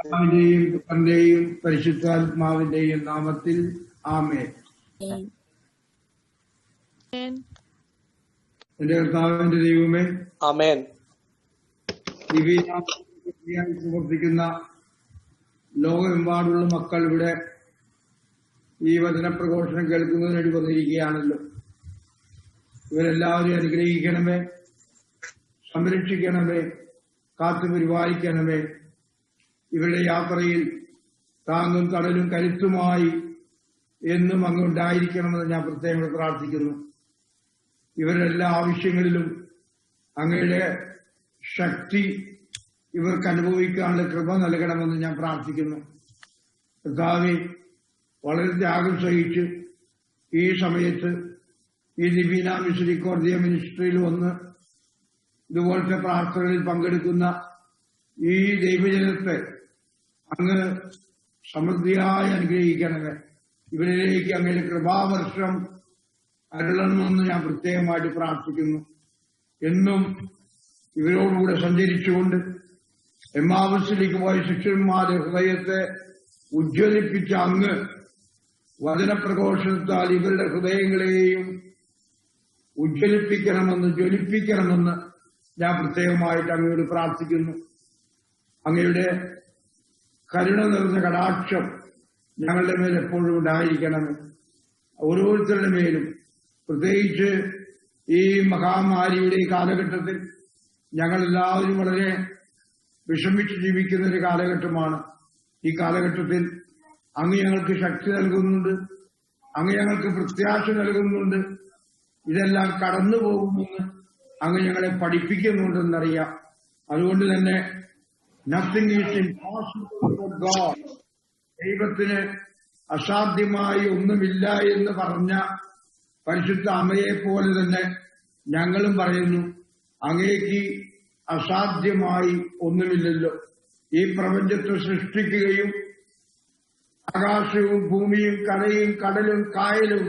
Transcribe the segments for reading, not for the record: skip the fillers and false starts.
പിതാവിന്റെയും പുത്രന്റെയും പരിശുദ്ധാത്മാവിന്റെയും നാമത്തിൽ ആമേൻ. എന്റെ കർത്താവിന്റെ ദൈവമേ, ആമേൻ. ദിവ്യനാമത്തിൽ പ്രവർത്തിക്കുന്ന ലോകമെമ്പാടുള്ള മക്കൾ ഇവിടെ ഈ വചനപ്രഘോഷണം കേൾക്കുന്നതിന് വേണ്ടി വന്നിരിക്കുകയാണല്ലോ. ഇവരെല്ലാവരെയും അനുഗ്രഹിക്കണമേ, സംരക്ഷിക്കണമേ, കാത്തു പരിപാലിക്കണമേ. ഇവരുടെ യാത്രയിൽ താങ്ങും തടലും കരുത്തുമായി എന്നും അങ്ങുണ്ടായിരിക്കണമെന്ന് ഞാൻ പ്രത്യേകം പ്രാർത്ഥിക്കുന്നു. ഇവരുടെ എല്ലാ ആവശ്യങ്ങളിലും അങ്ങയുടെ ശക്തി ഇവർക്ക് അനുഭവിക്കാനുള്ള കൃപ നൽകണമെന്ന് ഞാൻ പ്രാർത്ഥിക്കുന്നു. കർത്താവേ, വളരെ ത്യാഗം സഹിച്ച് ഈ സമയത്ത് ഈ ദിവ്യന മിസ്രിക്കോർഡിയ മിനിസ്ട്രിയിൽ വന്ന് ഇതുപോലത്തെ പ്രാർത്ഥനകളിൽ പങ്കെടുക്കുന്ന ഈ ദൈവജനത്തെ അങ്ങ് സമൃദ്ധിയായി അനുഗ്രഹിക്കണമേ. ഇവരിലേക്ക് അങ്ങയുടെ കൃപാവർഷം അരുളണമെന്ന് ഞാൻ പ്രത്യേകമായിട്ട് പ്രാർത്ഥിക്കുന്നു. എന്നും ഇവരോടുകൂടെ സഞ്ചരിച്ചുകൊണ്ട് എമ്മാവസിലേക്ക് പോയ ശിഷ്യന്മാരുടെ ഹൃദയത്തെ ഉജ്ജ്വലിപ്പിച്ച അങ്ങ് വചനപ്രഘോഷത്താൽ ഇവരുടെ ഹൃദയങ്ങളെയും ജ്വലിപ്പിക്കണമെന്ന് ഞാൻ പ്രത്യേകമായിട്ട് അങ്ങയോട് പ്രാർത്ഥിക്കുന്നു. അങ്ങയുടെ കരുണ നിറഞ്ഞ കടാക്ഷം ഞങ്ങളുടെ മേൽ എപ്പോഴും ഉണ്ടായിരിക്കണമേ. ഓരോരുത്തരുടെ മേലും, പ്രത്യേകിച്ച് ഈ മഹാമാരിയുടെ ഈ കാലഘട്ടത്തിൽ ഞങ്ങളെല്ലാവരും വളരെ വിഷമിച്ച് ജീവിക്കുന്ന ഒരു കാലഘട്ടമാണ്. ഈ കാലഘട്ടത്തിൽ അങ്ങ് ഞങ്ങൾക്ക് ശക്തി നൽകുന്നുണ്ട്, അങ്ങ് ഞങ്ങൾക്ക് പ്രത്യാശ നൽകുന്നുണ്ട്. ഇതെല്ലാം കടന്നു പോകുമെന്ന് അങ്ങ് ഞങ്ങളെ പഠിപ്പിക്കുന്നുണ്ടെന്നറിയാം. അതുകൊണ്ട് തന്നെ nothing is impossible for God, ദൈവത്തിന് അസാധ്യമായി ഒന്നുമില്ല എന്ന് പറഞ്ഞ പരിശുദ്ധ അമ്മയെ പോലെ തന്നെ ഞങ്ങളും പറയുന്നു, അങ്ങേക്ക് അസാധ്യമായി ഒന്നുമില്ലല്ലോ. ഈ പ്രപഞ്ചത്തെ സൃഷ്ടിക്കുകയും ആകാശവും ഭൂമിയും കരയും കടലും കായലും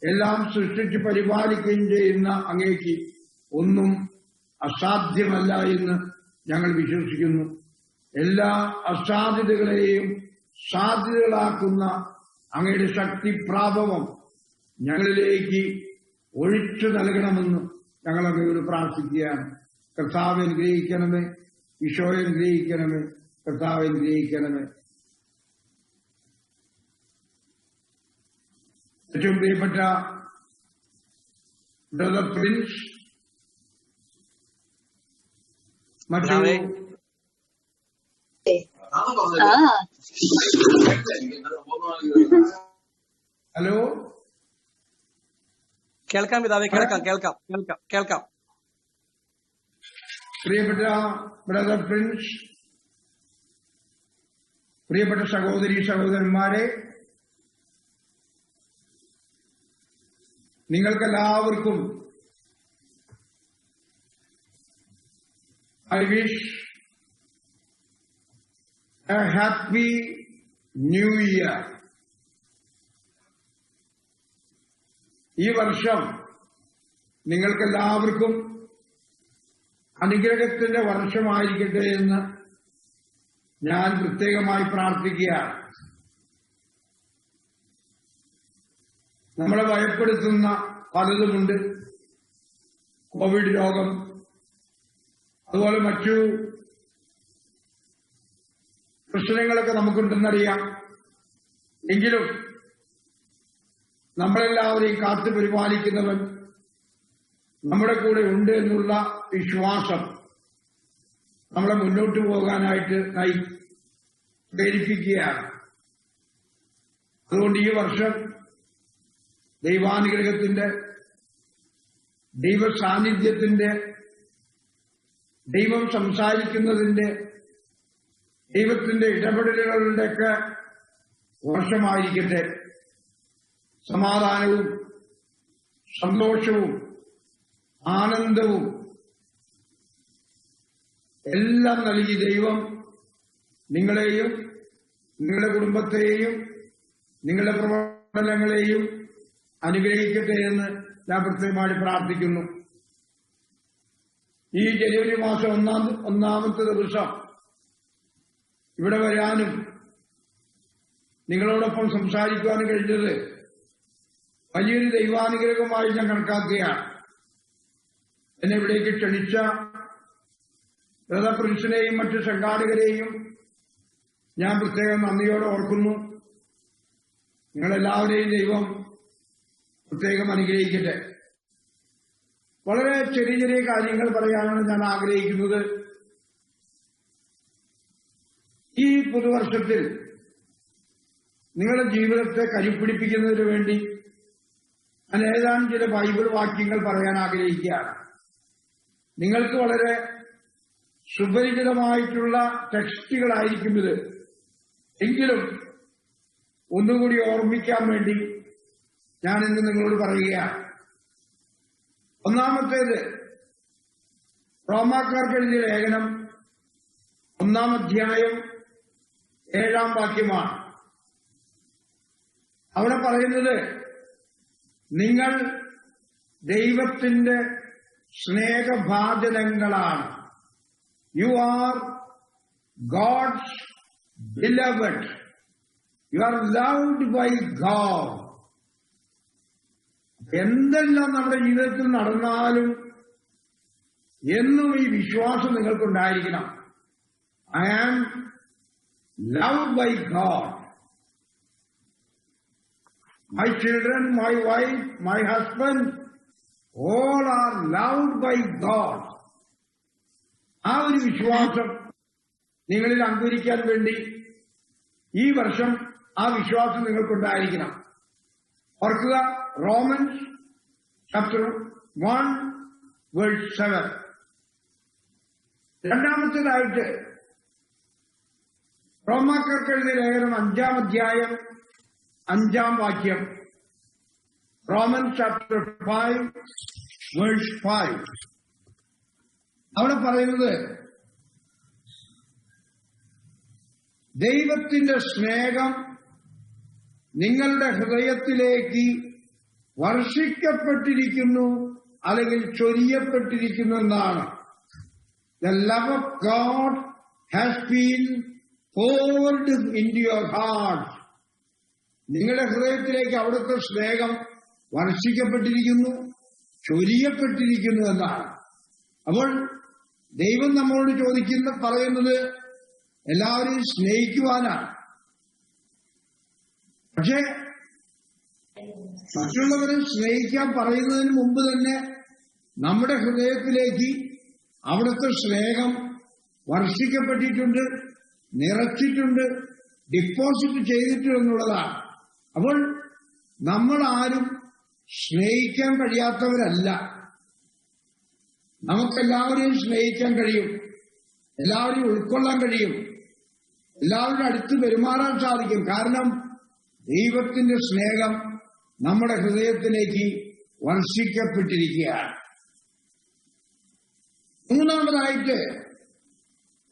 എല്ലാം സൃഷ്ടിച്ച് പരിപാലിക്കുകയും ചെയ്യുന്ന അങ്ങേക്ക് ഒന്നും അസാധ്യമല്ല എന്ന് ഞങ്ങൾ വിശ്വസിക്കുന്നു. എല്ലാ അസാധ്യതകളെയും സാധ്യതകളാക്കുന്ന അങ്ങയുടെ ശക്തി പ്രാഭവം ഞങ്ങളിലേക്ക് ഒഴിച്ചു നൽകണമെന്ന് ഞങ്ങൾ അങ്ങയോട് പ്രാർത്ഥിക്കുകയാണ്. കർത്താവ് അനുഗ്രഹിക്കണമേ, ഈശോയെ അനുഗ്രഹിക്കണമേ, കർത്താവ് അനുഗ്രഹിക്കണമേ. ഏറ്റവും പ്രിയപ്പെട്ട ബ്രദർ പ്രിൻസ്, മറ്റു ഹലോ, കേൾക്കാം പിതാവേ, കേൾക്കാം. പ്രിയപ്പെട്ട ബ്രദർ പ്രിൻസ്, പ്രിയപ്പെട്ട സഹോദരി സഹോദരന്മാരെ, നിങ്ങൾക്കെല്ലാവർക്കും I wish a happy new year. ഈ വർഷം നിങ്ങൾക്കെല്ലാവർക്കും അനുഗ്രഹത്തിന്റെ വർഷമായിരിക്കട്ടെ എന്ന് ഞാൻ പ്രത്യേകമായി പ്രാർത്ഥിക്കുകയാണ്. നമ്മളെ ഭയപ്പെടുത്തുന്ന പലതുമുണ്ട്. കോവിഡ് രോഗം, അതുപോലെ മറ്റു പ്രശ്നങ്ങളൊക്കെ നമുക്കുണ്ടെന്നറിയാം. എങ്കിലും നമ്മളെല്ലാവരെയും കാത്തു പരിപാലിക്കുന്നവൻ നമ്മുടെ കൂടെ ഉണ്ട് എന്നുള്ള വിശ്വാസം നമ്മളെ മുന്നോട്ട് പോകാനായിട്ട് പ്രേരിപ്പിക്കുകയാണ്. അതുകൊണ്ട് ഈ വർഷം ദൈവാനുഗ്രഹത്തിന്റെ, ദൈവ സാന്നിധ്യത്തിന്റെ, ദൈവം സംസാരിക്കുന്നതിന്റെ, ദൈവത്തിന്റെ ഇടപെടലുകളുടെയൊക്കെ വർഷമായിരിക്കട്ടെ. സമാധാനവും സന്തോഷവും ആനന്ദവും എല്ലാം നൽകി ദൈവം നിങ്ങളെയും നിങ്ങളുടെ കുടുംബത്തെയും നിങ്ങളുടെ പ്രവർത്തനങ്ങളെയും അനുഗ്രഹിക്കട്ടെ എന്ന് ഞാൻ പ്രത്യേകമായി പ്രാർത്ഥിക്കുന്നു. ഈ ജനുവരി മാസം ഒന്നാമത്തെ ദിവസം ഇവിടെ വരാനും നിങ്ങളോടൊപ്പം സംസാരിക്കുവാനും കഴിഞ്ഞത് വലിയൊരു ദൈവാനുഗ്രഹമായി ഞാൻ കണക്കാക്കുകയാണ്. എന്നെ ഇവിടേക്ക് ക്ഷണിച്ച പ്രിൻസിനെയും മറ്റു സംഘാടകരെയും ഞാൻ പ്രത്യേകം നന്ദിയോടെ ഓർക്കുന്നു. നിങ്ങളെല്ലാവരെയും ദൈവം പ്രത്യേകം അനുഗ്രഹിക്കട്ടെ. വളരെ ചെറിയ ചെറിയ കാര്യങ്ങൾ പറയാനാണ് ഞാൻ ആഗ്രഹിക്കുന്നത്. ഈ പുതുവർഷത്തിൽ നിങ്ങളുടെ ജീവിതത്തെ കരുപ്പിടിപ്പിക്കുന്നതിന് വേണ്ടി ഞാൻ ഏതാനും ചില ബൈബിൾ വാക്യങ്ങൾ പറയാൻ ആഗ്രഹിക്കുകയാണ്. നിങ്ങൾക്ക് വളരെ സുപരിചിതമായിട്ടുള്ള ടെക്സ്റ്റുകളായിരിക്കും ഇത്. എങ്കിലും ഒന്നുകൂടി ഓർമ്മിക്കാൻ വേണ്ടി ഞാൻ ഇന്ന് നിങ്ങളോട് പറയുകയാണ്. ഒന്നാമത്തേത് റോമാക്കാർക്ക് എഴുതിയ ലേഖനം 1-ാം അധ്യായം 7-ാം വാക്യമാണ്. അവിടെ പറയുന്നത്, നിങ്ങൾ ദൈവത്തിന്റെ സ്നേഹഭാജനങ്ങളാണ്. You are God's beloved. You are loved by God. എന്തെല്ലാം നമ്മുടെ ജീവിതത്തിൽ നടന്നാലും എന്നും ഈ വിശ്വാസം നിങ്ങൾക്കുണ്ടായിരിക്കണം. I am loved by God. My children, my wife, my husband, all are loved by God. ആ ഒരു വിശ്വാസം നിങ്ങളിൽ അങ്കുരിക്കാൻ വേണ്ടി ഈ വർഷം ആ വിശ്വാസം നിങ്ങൾക്കുണ്ടായിരിക്കണം. ഓർക്കുക, റോമൻസ് ചാപ്റ്റർ 1:7. രണ്ടാമത്തേതായിട്ട് റോമാക്കാർക്ക് എഴുതിയ ലേഖനം 5-ാം അധ്യായം 5-ാം വാക്യം. Romance chapter 5:5. അവിടെ പറയുന്നത്, ദൈവത്തിന്റെ സ്നേഹം നിങ്ങളുടെ ഹൃദയത്തിലേക്ക് വർഷിക്കപ്പെട്ടിരിക്കുന്നു, അല്ലെങ്കിൽ ചൊരിയപ്പെട്ടിരിക്കുന്നു എന്നാണ്. The love of God has been poured into your heart. നിങ്ങളുടെ ഹൃദയത്തിലേക്ക് അവിടുത്തെ സ്നേഹം വർഷിക്കപ്പെട്ടിരിക്കുന്നു, ചൊരിയപ്പെട്ടിരിക്കുന്നു എന്നാണ്. അപ്പോൾ ദൈവം നമ്മളോട് പറയുന്നത് എല്ലാവരെയും സ്നേഹിക്കുവാനാണ്. പക്ഷേ മറ്റുള്ളവരെ സ്നേഹിക്കാൻ പറയുന്നതിന് മുമ്പ് തന്നെ നമ്മുടെ ഹൃദയത്തിലേക്ക് അവിടുത്തെ സ്നേഹം വർഷിക്കപ്പെട്ടിട്ടുണ്ട്, നിറച്ചിട്ടുണ്ട്, ഡിപ്പോസിറ്റ് ചെയ്തിട്ടുണ്ട് എന്നുള്ളതാണ്. അപ്പോൾ നമ്മൾ ആരും സ്നേഹിക്കാൻ കഴിയാത്തവരല്ല. നമുക്കെല്ലാവരെയും സ്നേഹിക്കാൻ കഴിയും, എല്ലാവരെയും ഉൾക്കൊള്ളാൻ കഴിയും, എല്ലാവരുടെ അടുത്ത് പെരുമാറാൻ സാധിക്കും. കാരണം ദൈവത്തിന്റെ സ്നേഹം നമ്മുടെ ഹൃദയത്തിലേക്ക് വർഷിക്കപ്പെട്ടിരിക്കുകയാണ്. മൂന്നാമതായിട്ട്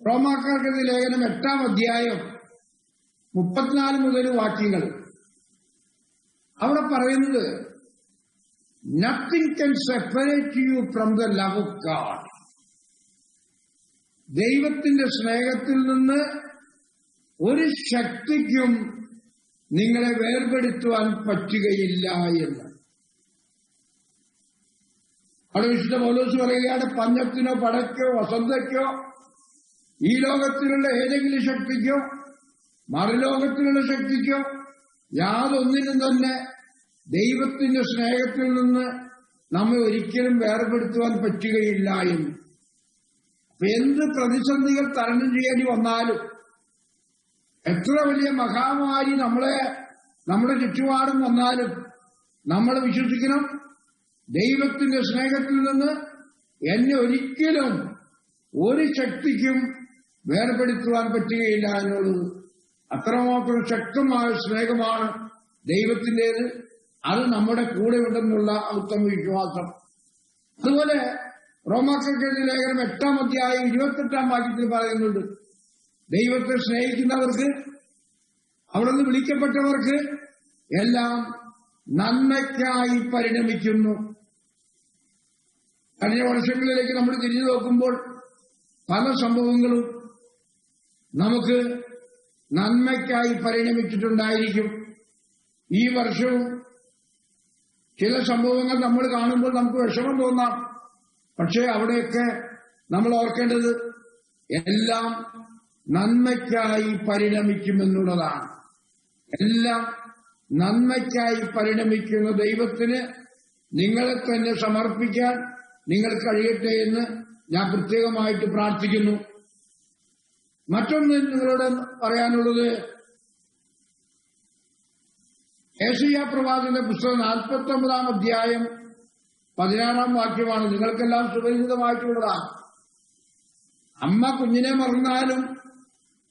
റോമാക്കാർക്ക് ലേഖനം 8-ാം അധ്യായം 34 മുതൽ വാക്യങ്ങൾ. അവിടെ പറയുന്നത്, nothing can separate you from the love of God. ദൈവത്തിന്റെ സ്നേഹത്തിൽ നിന്ന് ഒരു ശക്തിക്കും നിങ്ങളെ വേർപെടുത്തുവാൻ പറ്റുകയില്ല എന്ന്. അവിടെ വിശുദ്ധ പൗലോസ് പറയുകയാണ്, പഞ്ഞത്തിനോ പടയ്ക്കോ വസന്തയ്ക്കോ ഈ ലോകത്തിലുള്ള ഏതെങ്കിലും ശക്തിക്കോ മറുലോകത്തിലുള്ള ശക്തിക്കോ യാതൊന്നിനും തന്നെ ദൈവത്തിന്റെ സ്നേഹത്തിൽ നിന്ന് നമ്മെ ഒരിക്കലും വേർപെടുത്തുവാൻ പറ്റുകയില്ല എന്ന്. എന്ത് പ്രതിസന്ധികൾ തരണം ചെയ്യേണ്ടി വന്നാലും, എത്ര വലിയ മഹാമാരി നമ്മുടെ ചുറ്റുപാടും വന്നാലും, നമ്മൾ വിശ്വസിക്കണം, ദൈവത്തിന്റെ സ്നേഹത്തിൽ നിന്ന് എന്നെ ഒരിക്കലും ഒരു ശക്തിക്കും വേർപെടുത്തുവാൻ പറ്റുകയില്ല എന്നുള്ളത്. അത്രമാത്രം ശക്തമായ സ്നേഹമാണ് ദൈവത്തിൻ്റെത്. അത് നമ്മുടെ കൂടെ ഉണ്ടെന്നുള്ള ഉത്തമ വിശ്വാസം. അതുപോലെ റോമാക്കാർക്ക് ലേഖനം 8-ാം അധ്യായം 28-ാം വാക്യത്തിൽ പറയുന്നുണ്ട്, ദൈവത്തെ സ്നേഹിക്കുന്നവർക്ക്, അവിടുന്ന് വിളിക്കപ്പെട്ടവർക്ക് എല്ലാം നന്മയ്ക്കായി പരിണമിക്കുന്നു. കഴിഞ്ഞ വർഷങ്ങളിലേക്ക് നമ്മൾ തിരിഞ്ഞു നോക്കുമ്പോൾ പല സംഭവങ്ങളും നമുക്ക് നന്മയ്ക്കായി പരിണമിച്ചിട്ടുണ്ടായിരിക്കും. ഈ വർഷവും ചില സംഭവങ്ങൾ നമ്മൾ കാണുമ്പോൾ നമുക്ക് വിഷമം തോന്നാം. പക്ഷേ അവിടെയൊക്കെ നമ്മൾ ഓർക്കേണ്ടത് എല്ലാം നന്മയ്ക്കായി പരിണമിക്കുമെന്നുള്ളതാണ്. എല്ലാം നന്മയ്ക്കായി പരിണമിക്കുന്ന ദൈവത്തിന് നിങ്ങളെ തന്നെ സമർപ്പിക്കാൻ നിങ്ങൾ കഴിയട്ടെ എന്ന് ഞാൻ പ്രത്യേകമായിട്ട് പ്രാർത്ഥിക്കുന്നു. മറ്റൊന്ന് നിങ്ങളോട് പറയാനുള്ളത്, യെശയ്യാ പ്രവാചകന്റെ പുസ്തകം 49-ാം അധ്യായം 16-ാം വാക്യമാണ്. നിങ്ങൾക്കെല്ലാം സുപരിചിതമായിട്ടുള്ളതാണ്. അമ്മ കുഞ്ഞിനെ മറന്നാലും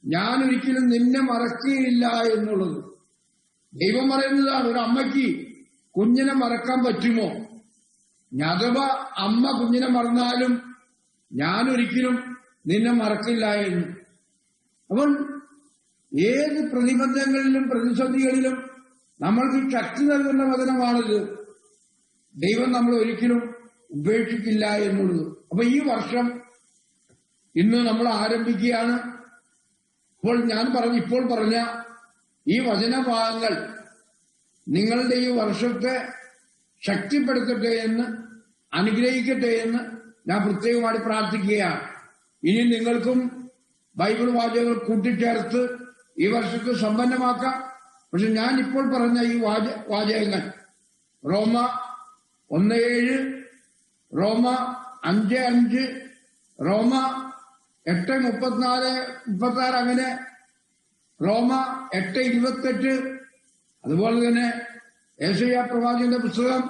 ഞാൻ ഒരിക്കലും നിന്നെ മറക്കുകയില്ല എന്നുള്ളത് ദൈവം പറയുന്നതാണ്. ഒരു അമ്മയ്ക്ക് കുഞ്ഞിനെ മറക്കാൻ പറ്റുമോ? അഥവാ അമ്മ കുഞ്ഞിനെ മറന്നാലും ഞാൻ ഒരിക്കലും നിന്നെ മറക്കില്ല എന്ന്. അപ്പോൾ ഏത് പ്രതിബന്ധങ്ങളിലും പ്രതിസന്ധികളിലും നമ്മൾക്ക് ശക്തി നൽകുന്ന വചനമാണിത്. ദൈവം നമ്മൾ ഒരിക്കലും ഉപേക്ഷിക്കില്ല എന്നുള്ളത്. അപ്പൊ ഈ വർഷം ഇന്ന് നമ്മൾ ആരംഭിക്കുകയാണ്. അപ്പോൾ ഇപ്പോൾ പറഞ്ഞ ഈ വചനഭാഗങ്ങൾ നിങ്ങളുടെ ഈ വർഷത്തെ ശക്തിപ്പെടുത്തട്ടെ എന്ന്, അനുഗ്രഹിക്കട്ടെ എന്ന് ഞാൻ പ്രത്യേകമായി പ്രാർത്ഥിക്കുകയാണ്. ഇനി നിങ്ങൾക്കും ബൈബിൾ വാചകങ്ങൾ കൂട്ടിച്ചേർത്ത് ഈ വർഷത്തെ സമ്പന്നമാക്കാം. പക്ഷെ ഞാൻ ഇപ്പോൾ പറഞ്ഞ ഈ വാചകങ്ങൾ റോമ 1:7, റോമ 5:5, റോമ 8:34-36, അങ്ങനെ റോമ 8:28, അതുപോലെ തന്നെ യെശയ്യാ പ്രവാചകന്റെ പുസ്തകം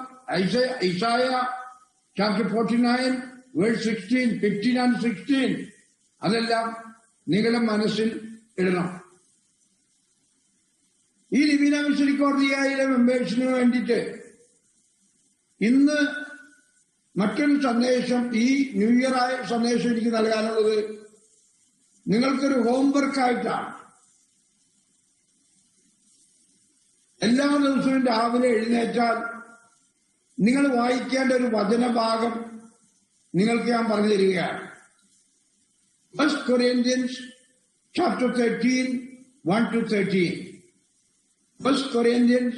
ഐസായ ചാപ്റ്റർ 49 വേഴ്സ് 16, 15 and 16, അതെല്ലാം നിങ്ങളുടെ മനസ്സിൽ ഇടണം. ഈ ലിബിന മിസരിക്കോർഡിയയിലെ മെമ്പേഴ്സിന് വേണ്ടിയിട്ട് ഇന്ന് മറ്റൊരു സന്ദേശം, ഈ ന്യൂ ഇയർ ആയ സന്ദേശം എനിക്ക് നൽകാനുള്ളത് നിങ്ങൾക്കൊരു ഹോംവർക്കായിട്ടാണ്. എല്ലാ ദിവസവും രാവിലെ എഴുന്നേറ്റാൽ നിങ്ങൾ വായിക്കേണ്ട ഒരു വചനഭാഗം നിങ്ങൾക്ക് ഞാൻ പറഞ്ഞു തരികയാണ്. 1 Corinthians chapter 13, 1-13. 1 Corinthians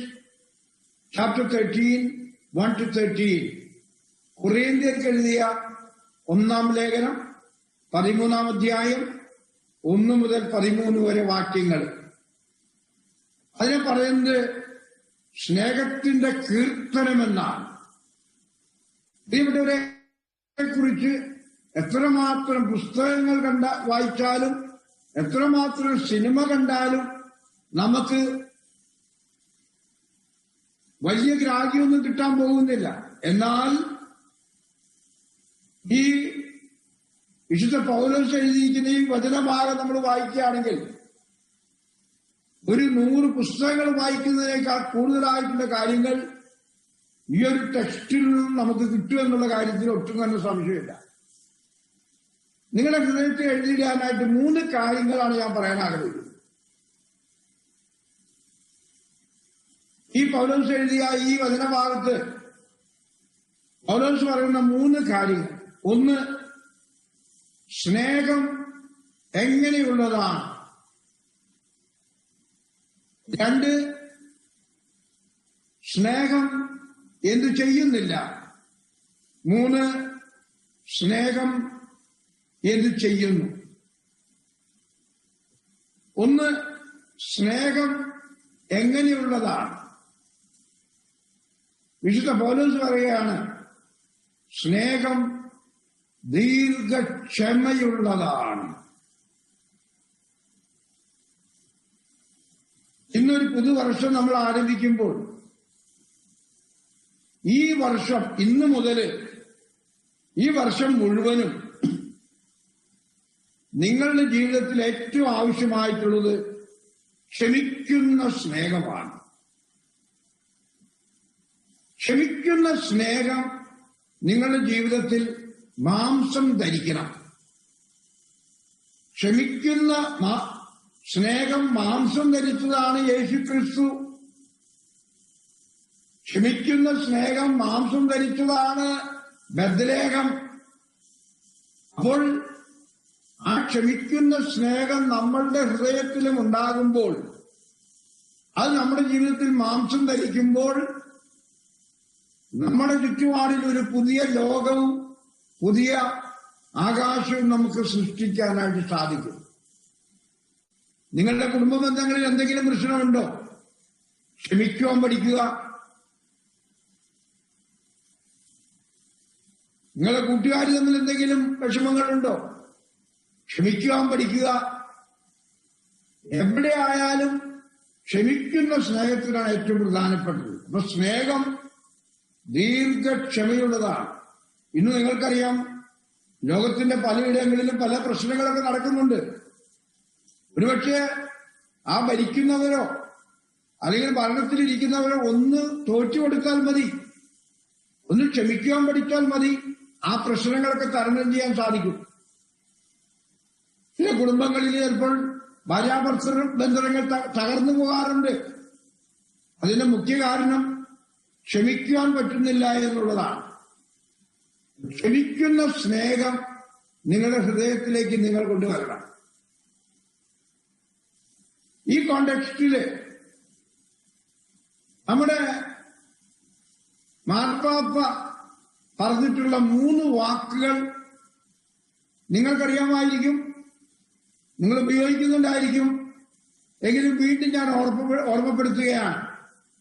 chapter 13, 1-13. കൊറിന്ത്യർക്ക് എഴുതിയ 1-ാം ലേഖനം 13-ാം അധ്യായം 1 മുതൽ 13 വരെ വാക്യങ്ങൾ. അതിനെ പറയുന്നത് സ്നേഹത്തിന്റെ കീർത്തനമെന്നാണ്. ഇവിടെ കുറിച്ച് എത്രമാത്രം പുസ്തകങ്ങൾ വായിച്ചാലും എത്രമാത്രം സിനിമ കണ്ടാലും നമുക്ക് വലിയ ഗ്രാഹ്യമൊന്നും കിട്ടാൻ പോകുന്നില്ല. എന്നാൽ ഈ വിശുദ്ധ പൗലോസ് എഴുതിയിരിക്കുന്ന ഈ വചനഭാഗം നമ്മൾ വായിക്കുകയാണെങ്കിൽ ഒരു 100 പുസ്തകങ്ങൾ വായിക്കുന്നതിനേക്കാൾ കൂടുതലായിട്ടുള്ള കാര്യങ്ങൾ ഈ ഒരു ടെക്സ്റ്റിൽ നിന്നും നമുക്ക് കിട്ടുമെന്നുള്ള കാര്യത്തിൽ ഒട്ടും തന്നെ സംശയമില്ല. നിങ്ങളുടെ ഹൃദയത്തിൽ എഴുതിയിടാനായിട്ട് 3 കാര്യങ്ങളാണ് ഞാൻ പറയാൻ ആഗ്രഹിക്കുന്നത്. ഈ പൗലോസ് എഴുതിയ ഈ വചനഭാഗത്ത് പൗലോസ് പറയുന്ന 3 കാര്യങ്ങൾ. 1, സ്നേഹം എങ്ങനെയുള്ളതാണ്. 2, സ്നേഹം എന്തു ചെയ്യുന്നില്ല. 3, സ്നേഹം എന്തു ചെയ്യുന്നു. 1, സ്നേഹം എങ്ങനെയുള്ളതാണ്. വിശുദ്ധ പൗലോസ് പറയുകയാണ്, സ്നേഹം ദീർഘക്ഷമയുള്ളതാണ്. ഇന്നൊരു പുതുവർഷം നമ്മൾ ആരംഭിക്കുമ്പോൾ ഈ വർഷം ഇന്നു മുതൽ ഈ വർഷം മുഴുവനും നിങ്ങളുടെ ജീവിതത്തിൽ ഏറ്റവും ആവശ്യമായിട്ടുള്ളത് ക്ഷമിക്കുന്ന സ്നേഹമാണ്. ക്ഷമിക്കുന്ന സ്നേഹം നിങ്ങളുടെ ജീവിതത്തിൽ മാംസം ധരിക്കണം. ക്ഷമിക്കുന്ന സ്നേഹം മാംസം ധരിച്ചതാണ് യേശുക്രിസ്തു. ക്ഷമിക്കുന്ന സ്നേഹം മാംസം ധരിച്ചതാണ് ബെത്ലഹേം. അപ്പോൾ ആ ക്ഷമിക്കുന്ന സ്നേഹം നമ്മളുടെ ഹൃദയത്തിലും ഉണ്ടാകുമ്പോൾ, അത് നമ്മുടെ ജീവിതത്തിൽ മാംസം ധരിക്കുമ്പോൾ, നമ്മുടെ ചുറ്റുപാടിൽ ഒരു പുതിയ ലോകവും പുതിയ ആകാശവും നമുക്ക് സൃഷ്ടിക്കാനായിട്ട് സാധിക്കും. നിങ്ങളുടെ കുടുംബ ബന്ധങ്ങളിൽ എന്തെങ്കിലും പ്രശ്നമുണ്ടോ? ക്ഷമിക്കുവാൻ പഠിക്കുക. നിങ്ങളുടെ കൂട്ടുകാർ തമ്മിൽ എന്തെങ്കിലും വിഷമങ്ങളുണ്ടോ? ക്ഷമിക്കുവാൻ പഠിക്കുക. എവിടെ ആയാലും ക്ഷമിക്കുന്ന സ്നേഹത്തിനാണ് ഏറ്റവും പ്രധാനപ്പെട്ടത്. അപ്പൊ സ്നേഹം ദീർഘക്ഷമയുള്ളതാണ്. ഇന്ന് നിങ്ങൾക്കറിയാം, ലോകത്തിന്റെ പലയിടങ്ങളിലും പല പ്രശ്നങ്ങളൊക്കെ നടക്കുന്നുണ്ട്. ഒരുപക്ഷെ ആ ഭരിക്കുന്നവരോ അല്ലെങ്കിൽ ഭരണത്തിലിരിക്കുന്നവരോ ഒന്ന് തോറ്റുകൊടുത്താൽ മതി, ഒന്ന് ക്ഷമിക്കുവാൻ പഠിച്ചാൽ മതി, ആ പ്രശ്നങ്ങളൊക്കെ തരണം ചെയ്യാൻ സാധിക്കും. ചില കുടുംബങ്ങളിൽ ചിലപ്പോൾ ഭാര്യാഭർത്തൃ ബന്ധങ്ങൾ തകർന്നു പോകാറുണ്ട്. അതിന്റെ മുഖ്യ കാരണം ക്ഷമിക്കുവാൻ പറ്റുന്നില്ല എന്നുള്ളതാണ്. ക്ഷമിക്കുന്ന സ്നേഹം നിങ്ങളുടെ ഹൃദയത്തിലേക്ക് നിങ്ങൾ കൊണ്ടുവരണം. ഈ കോണ്ടെക്സ്റ്റില് നമ്മുടെ മാർപ്പാപ്പ പറഞ്ഞിട്ടുള്ള 3 വാക്കുകൾ നിങ്ങൾക്കറിയാമായിരിക്കും, നിങ്ങൾ ഉപയോഗിക്കുന്നുണ്ടായിരിക്കും. എങ്കിലും വീണ്ടും ഞാൻ ഓർമ്മപ്പെടുത്തുകയാണ്.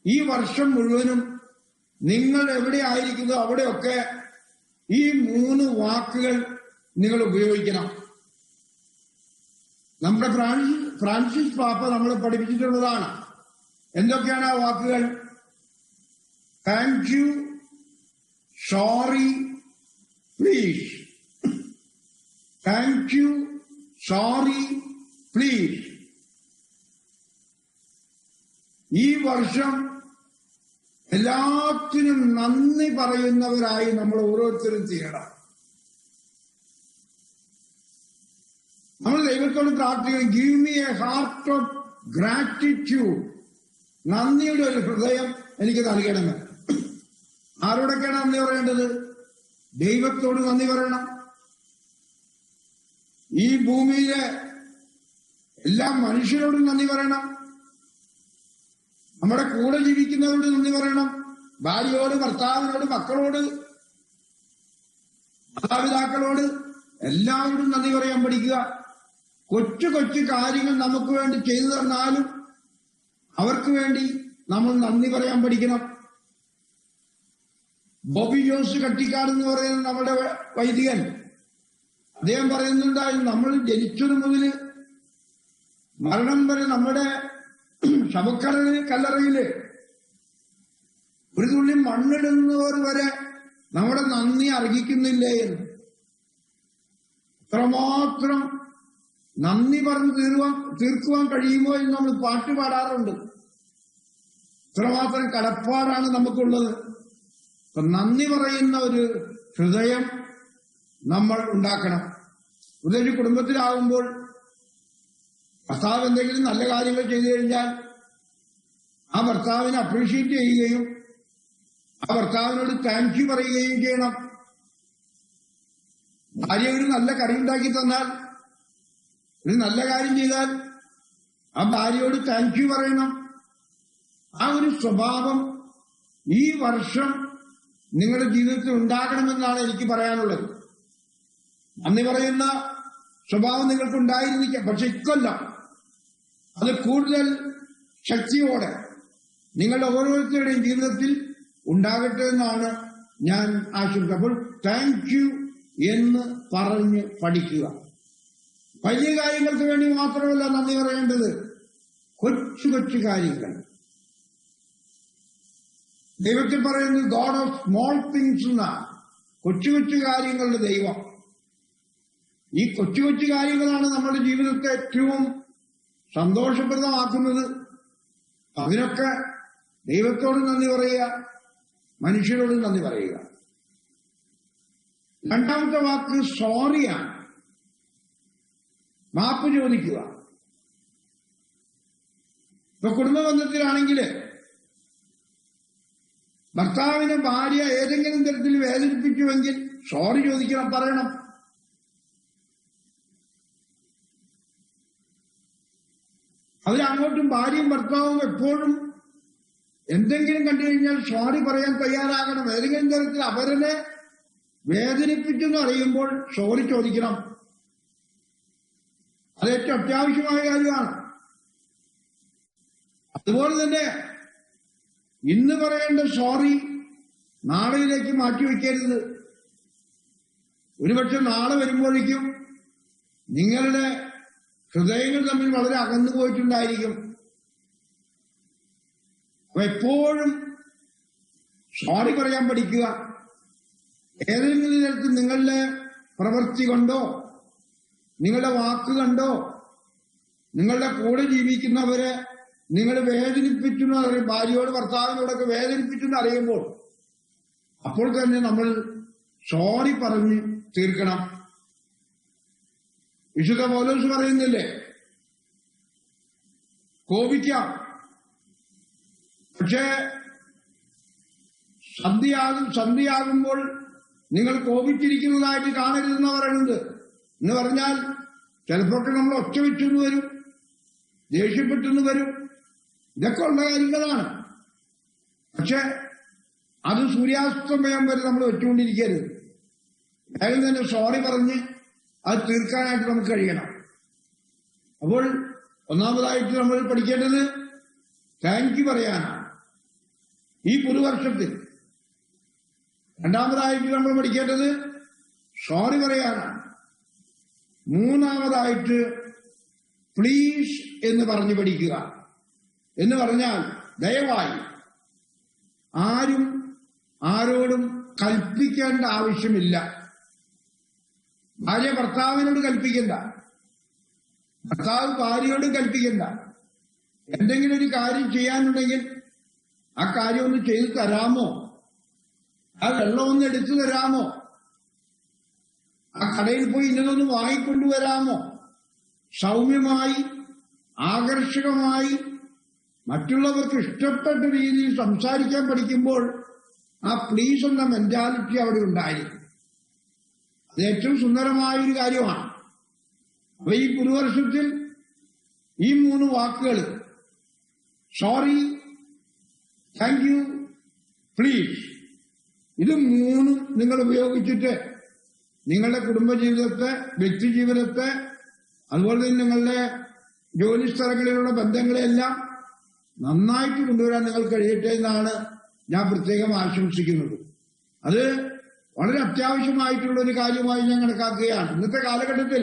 ഈ വർഷം മുഴുവനും നിങ്ങൾ എവിടെ ആയിരിക്കുന്നു അവിടെയൊക്കെ ഈ 3 വാക്കുകൾ നിങ്ങൾ ഉപയോഗിക്കണം. നമ്മുടെ ഫ്രാൻസിസ് പാപ്പ നമ്മളെ പഠിപ്പിച്ചിട്ടുള്ളതാണ്. എന്തൊക്കെയാണ് ആ വാക്കുകൾ? Thank you, sorry, please. Thank you, sorry, please. ഈ വർഷം എല്ലാത്തിനും നന്ദി പറയുന്നവരായി നമ്മൾ ഓരോരുത്തരും ചെയ്യണം. നമ്മൾ ദൈവത്തോട് പ്രാർത്ഥിക്കണം, give me a heart of gratitude. നന്ദിയുടെ ഒരു ഹൃദയം എനിക്ക് നൽകണമെന്ന്. ആരോടൊക്കെയാണ് നന്ദി പറയേണ്ടത്? ദൈവത്തോട് നന്ദി പറയണം. ഈ ഭൂമിയിലെ എല്ലാ മനുഷ്യരോടും നന്ദി പറയണം. നമ്മുടെ കൂടെ ജീവിക്കുന്നവരോട് നന്ദി പറയണം. ഭാര്യയോട്, ഭർത്താവിനോട്, മക്കളോട്, മാതാപിതാക്കളോട് എല്ലാവരോടും നന്ദി പറയാൻ പഠിക്കുക. കൊച്ചു കൊച്ചു കാര്യങ്ങൾ നമുക്ക് വേണ്ടി ചെയ്തു തന്നാലും അവർക്ക് വേണ്ടി നമ്മൾ നന്ദി പറയാൻ പഠിക്കണം. ബോബി ജോസ് കട്ടിക്കാട് എന്ന് പറയുന്ന നമ്മുടെ വൈദികൻ, അദ്ദേഹം പറയുന്നുണ്ടായിരുന്നു, നമ്മൾ ജനിച്ചത് മുതൽ മരണം വരെ നമ്മുടെ കല്ലറയില് ഒരു തുള്ളി മണ്ണിടുന്നവർ വരെ നമ്മുടെ നന്ദി അർഹിക്കുന്നില്ലേ എന്ന്. അത്രമാത്രം നന്ദി പറഞ്ഞ് തീർക്കുവാൻ കഴിയുമോ എന്ന് നമ്മൾ പാട്ട് പാടാറുണ്ട്. ഇത്രമാത്രം കടപ്പാടാണ് നമുക്കുള്ളത്. അപ്പൊ നന്ദി പറയുന്ന ഒരു ഹൃദയം നമ്മൾ ഉണ്ടാക്കണം. ഒരു കുടുംബത്തിലാവുമ്പോൾ ഭർത്താവ് എന്തെങ്കിലും നല്ല കാര്യങ്ങൾ ചെയ്തു കഴിഞ്ഞാൽ ആ ഭർത്താവിനെ അപ്രീഷിയേറ്റ് ചെയ്യുകയും ആ ഭർത്താവിനോട് താങ്ക് യു പറയുകയും ചെയ്യണം. ഭാര്യ ഒരു നല്ല കറി ഉണ്ടാക്കി തന്നാൽ, ഒരു നല്ല കാര്യം ചെയ്താൽ ആ ഭാര്യയോട് താങ്ക് യു പറയണം. ആ ഒരു സ്വഭാവം ഈ വർഷം നിങ്ങളുടെ ജീവിതത്തിൽ ഉണ്ടാകണമെന്നാണ് എനിക്ക് പറയാനുള്ളത്. നന്ദി പറയുന്ന സ്വഭാവം നിങ്ങൾക്ക് ഉണ്ടായിരുന്നിരിക്കാം, പക്ഷെ ഇക്കൊല്ലം അത് കൂടുതൽ ശക്തിയോടെ നിങ്ങളുടെ ഓരോരുത്തരുടെയും ജീവിതത്തിൽ ഉണ്ടാകട്ടെ എന്നാണ് ഞാൻ ആശംസിക്കുന്നത്. അപ്പോൾ താങ്ക് യു എന്ന് പറഞ്ഞ് പഠിക്കുക. വലിയ കാര്യങ്ങൾക്ക് വേണ്ടി മാത്രമല്ല നന്ദി പറയേണ്ടത്, കൊച്ചു കൊച്ചു കാര്യങ്ങൾ. ദൈവത്തിൽ പറയുന്നത് ഗോഡ് ഓഫ് സ്മോൾ തിങ്സ് എന്നാണ്. കൊച്ചു കൊച്ചു കാര്യങ്ങളുടെ ദൈവം. ഈ കൊച്ചു കൊച്ചു കാര്യങ്ങളാണ് നമ്മുടെ ജീവിതത്തെ ഏറ്റവും സന്തോഷപ്രദമാക്കുന്നത്. അതിനൊക്കെ ദൈവത്തോട് നന്ദി പറയുക, മനുഷ്യരോട് നന്ദി പറയുക. രണ്ടാമത്തെ വാക്ക് സോറിയാണ്. മാപ്പ് ചോദിക്കുക. ഇപ്പൊ കുടുംബ ബന്ധത്തിലാണെങ്കിൽ ഭർത്താവിനെ ഭാര്യ ഏതെങ്കിലും തരത്തിൽ വേദനിപ്പിക്കുമെങ്കിൽ സോറി ചോദിക്കണം, പറയണം. അവരങ്ങോട്ടും ഭാര്യയും ഭർത്താവും എപ്പോഴും എന്തെങ്കിലും കണ്ടു കഴിഞ്ഞാൽ സോറി പറയാൻ തയ്യാറാകണം. ഏതെങ്കിലും തരത്തിൽ അവരെ വേദനിപ്പിച്ചെന്ന് അറിയുമ്പോൾ സോറി ചോദിക്കണം. അത് ഏറ്റവും അത്യാവശ്യമായ കാര്യമാണ്. അതുപോലെ തന്നെ ഇന്ന് പറയേണ്ട സോറി നാളെയിലേക്ക് മാറ്റിവെക്കരുത്. ഒരുപക്ഷെ നാളെ വരുമ്പോഴേക്കും നിങ്ങളുടെ ഹൃദയങ്ങൾ തമ്മിൽ വളരെ അകന്നു പോയിട്ടുണ്ടായിരിക്കും. അപ്പൊ എപ്പോഴും സോറി പറയാൻ പഠിക്കുക. ഏതെങ്കിലും തരത്തിൽ നിങ്ങളുടെ പ്രവൃത്തി കൊണ്ടോ നിങ്ങളുടെ വാക്ക് കണ്ടോ നിങ്ങളുടെ കൂടെ ജീവിക്കുന്നവരെ നിങ്ങൾ വേദനിപ്പിച്ചെന്ന് അറിയും, ഭാര്യയോട് ഭർത്താവിനോടൊക്കെ വേദനിപ്പിച്ചെന്ന് അറിയുമ്പോൾ അപ്പോൾ തന്നെ നമ്മൾ സോറി പറഞ്ഞ് തീർക്കണം. വിശുദ്ധ പൗലോസ് പറയുന്നില്ലേ, കോപിക്കാം, പക്ഷേ സന്ധ്യയാകുമ്പോൾ നിങ്ങൾ കോപിച്ചിരിക്കുന്നതായിട്ട് കാണരുതെന്ന് പറയുന്നുണ്ട്. എന്ന് പറഞ്ഞാൽ ചിലപ്പോഴൊക്കെ നമ്മൾ ഒച്ച വെച്ചെന്ന് വരും, ദേഷ്യപ്പെട്ടെന്ന് വരും, ഇതൊക്കെ ഉള്ള കാര്യങ്ങളാണ്. പക്ഷെ അത് സൂര്യാസ്തമയം വരെ നമ്മൾ വെച്ചുകൊണ്ടിരിക്കരുത്. വേഗം തന്നെ സോറി പറഞ്ഞ് അത് തീർക്കാനായിട്ട് നമുക്ക് കഴിയണം. അപ്പോൾ ഒന്നാമതായിട്ട് നമ്മൾ പഠിക്കേണ്ടത് താങ്ക് യു പറയാനാണ് ഈ പുതുവർഷത്തിൽ. രണ്ടാമതായിട്ട് നമ്മൾ പഠിക്കേണ്ടത് സോറി പറയാനാണ്. മൂന്നാമതായിട്ട് പ്ലീസ് എന്ന് പറഞ്ഞു പഠിക്കുക. എന്ന് പറഞ്ഞാൽ ദയവായി. ആരും ആരോടും കൽപ്പിക്കേണ്ട ആവശ്യമില്ല. ഭാര്യ ഭർത്താവിനോട് കൽപ്പിക്കണ്ട, ഭർത്താവ് ഭാര്യയോടും കൽപ്പിക്കണ്ട. എന്തെങ്കിലും ഒരു കാര്യം ചെയ്യാനുണ്ടെങ്കിൽ ആ കാര്യം ഒന്ന് ചെയ്തു തരാമോ, ആ വെള്ളം ഒന്ന് എടുത്തു തരാമോ, ആ കടയിൽ പോയി ഇന്നതൊന്ന് വാങ്ങിക്കൊണ്ടുവരാമോ, സൗമ്യമായി ആകർഷകമായി മറ്റുള്ളവർക്ക് ഇഷ്ടപ്പെട്ട രീതിയിൽ സംസാരിക്കാൻ പഠിക്കുമ്പോൾ ആ പ്ലീസ് എന്ന മെന്റാലിറ്റി അവിടെ ഉണ്ടായിരിക്കും. അത് ഏറ്റവും സുന്ദരമായൊരു കാര്യമാണ്. അപ്പൊ ഈ പുതുവർഷത്തിൽ ഈ 3 വാക്കുകൾ സോറി, താങ്ക് യു, പ്ലീസ്, ഇത് 3 നിങ്ങൾ ഉപയോഗിച്ചിട്ട് നിങ്ങളുടെ കുടുംബജീവിതത്തെ, വ്യക്തിജീവിതത്തെ, അതുപോലെ തന്നെ നിങ്ങളുടെ ജോലി സ്ഥലങ്ങളിലുള്ള ബന്ധങ്ങളെല്ലാം നന്നായിട്ട് കൊണ്ടുവരാൻ നിങ്ങൾ കഴിയട്ടെ എന്നാണ് ഞാൻ പ്രത്യേകം ആശംസിക്കുന്നത്. അത് വളരെ അത്യാവശ്യമായിട്ടുള്ള ഒരു കാര്യമായി ഞാൻ കണക്കാക്കുകയാണ്. ഇന്നത്തെ കാലഘട്ടത്തിൽ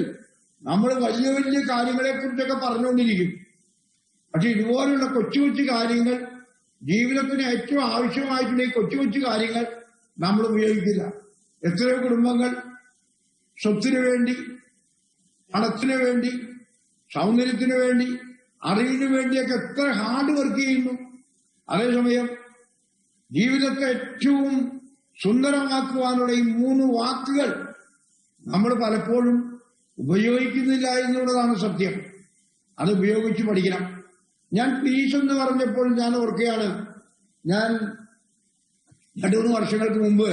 നമ്മൾ വലിയ വലിയ കാര്യങ്ങളെക്കുറിച്ചൊക്കെ പറഞ്ഞുകൊണ്ടിരിക്കും. പക്ഷെ ഇതുപോലുള്ള കൊച്ചു കൊച്ചു കാര്യങ്ങൾ, ജീവിതത്തിന് ഏറ്റവും ആവശ്യമായിട്ടുള്ള ഈ കൊച്ചു കൊച്ചു കാര്യങ്ങൾ നമ്മൾ ഉപയോഗിക്കില്ല. എത്രയോ കുടുംബങ്ങൾ സ്വത്തിനു വേണ്ടി, പണത്തിനു വേണ്ടി, സൗന്ദര്യത്തിനു വേണ്ടി, അറിവിനു വേണ്ടിയൊക്കെ എത്ര ഹാർഡ് വർക്ക് ചെയ്യുന്നു. അതേസമയം ജീവിതത്തെ ഏറ്റവും സുന്ദരമാക്കുവാനുള്ള ഈ 3 വാക്കുകൾ നമ്മൾ പലപ്പോഴും ഉപയോഗിക്കുന്നില്ല എന്നുള്ളതാണ് സത്യം. അത് ഉപയോഗിച്ച് പഠിക്കണം. ഞാൻ പ്ലീസ് എന്ന് പറഞ്ഞപ്പോൾ ഞാൻ ഓർക്കുകയാണ്, ഞാൻ 2-3 വർഷങ്ങൾക്ക് മുമ്പ്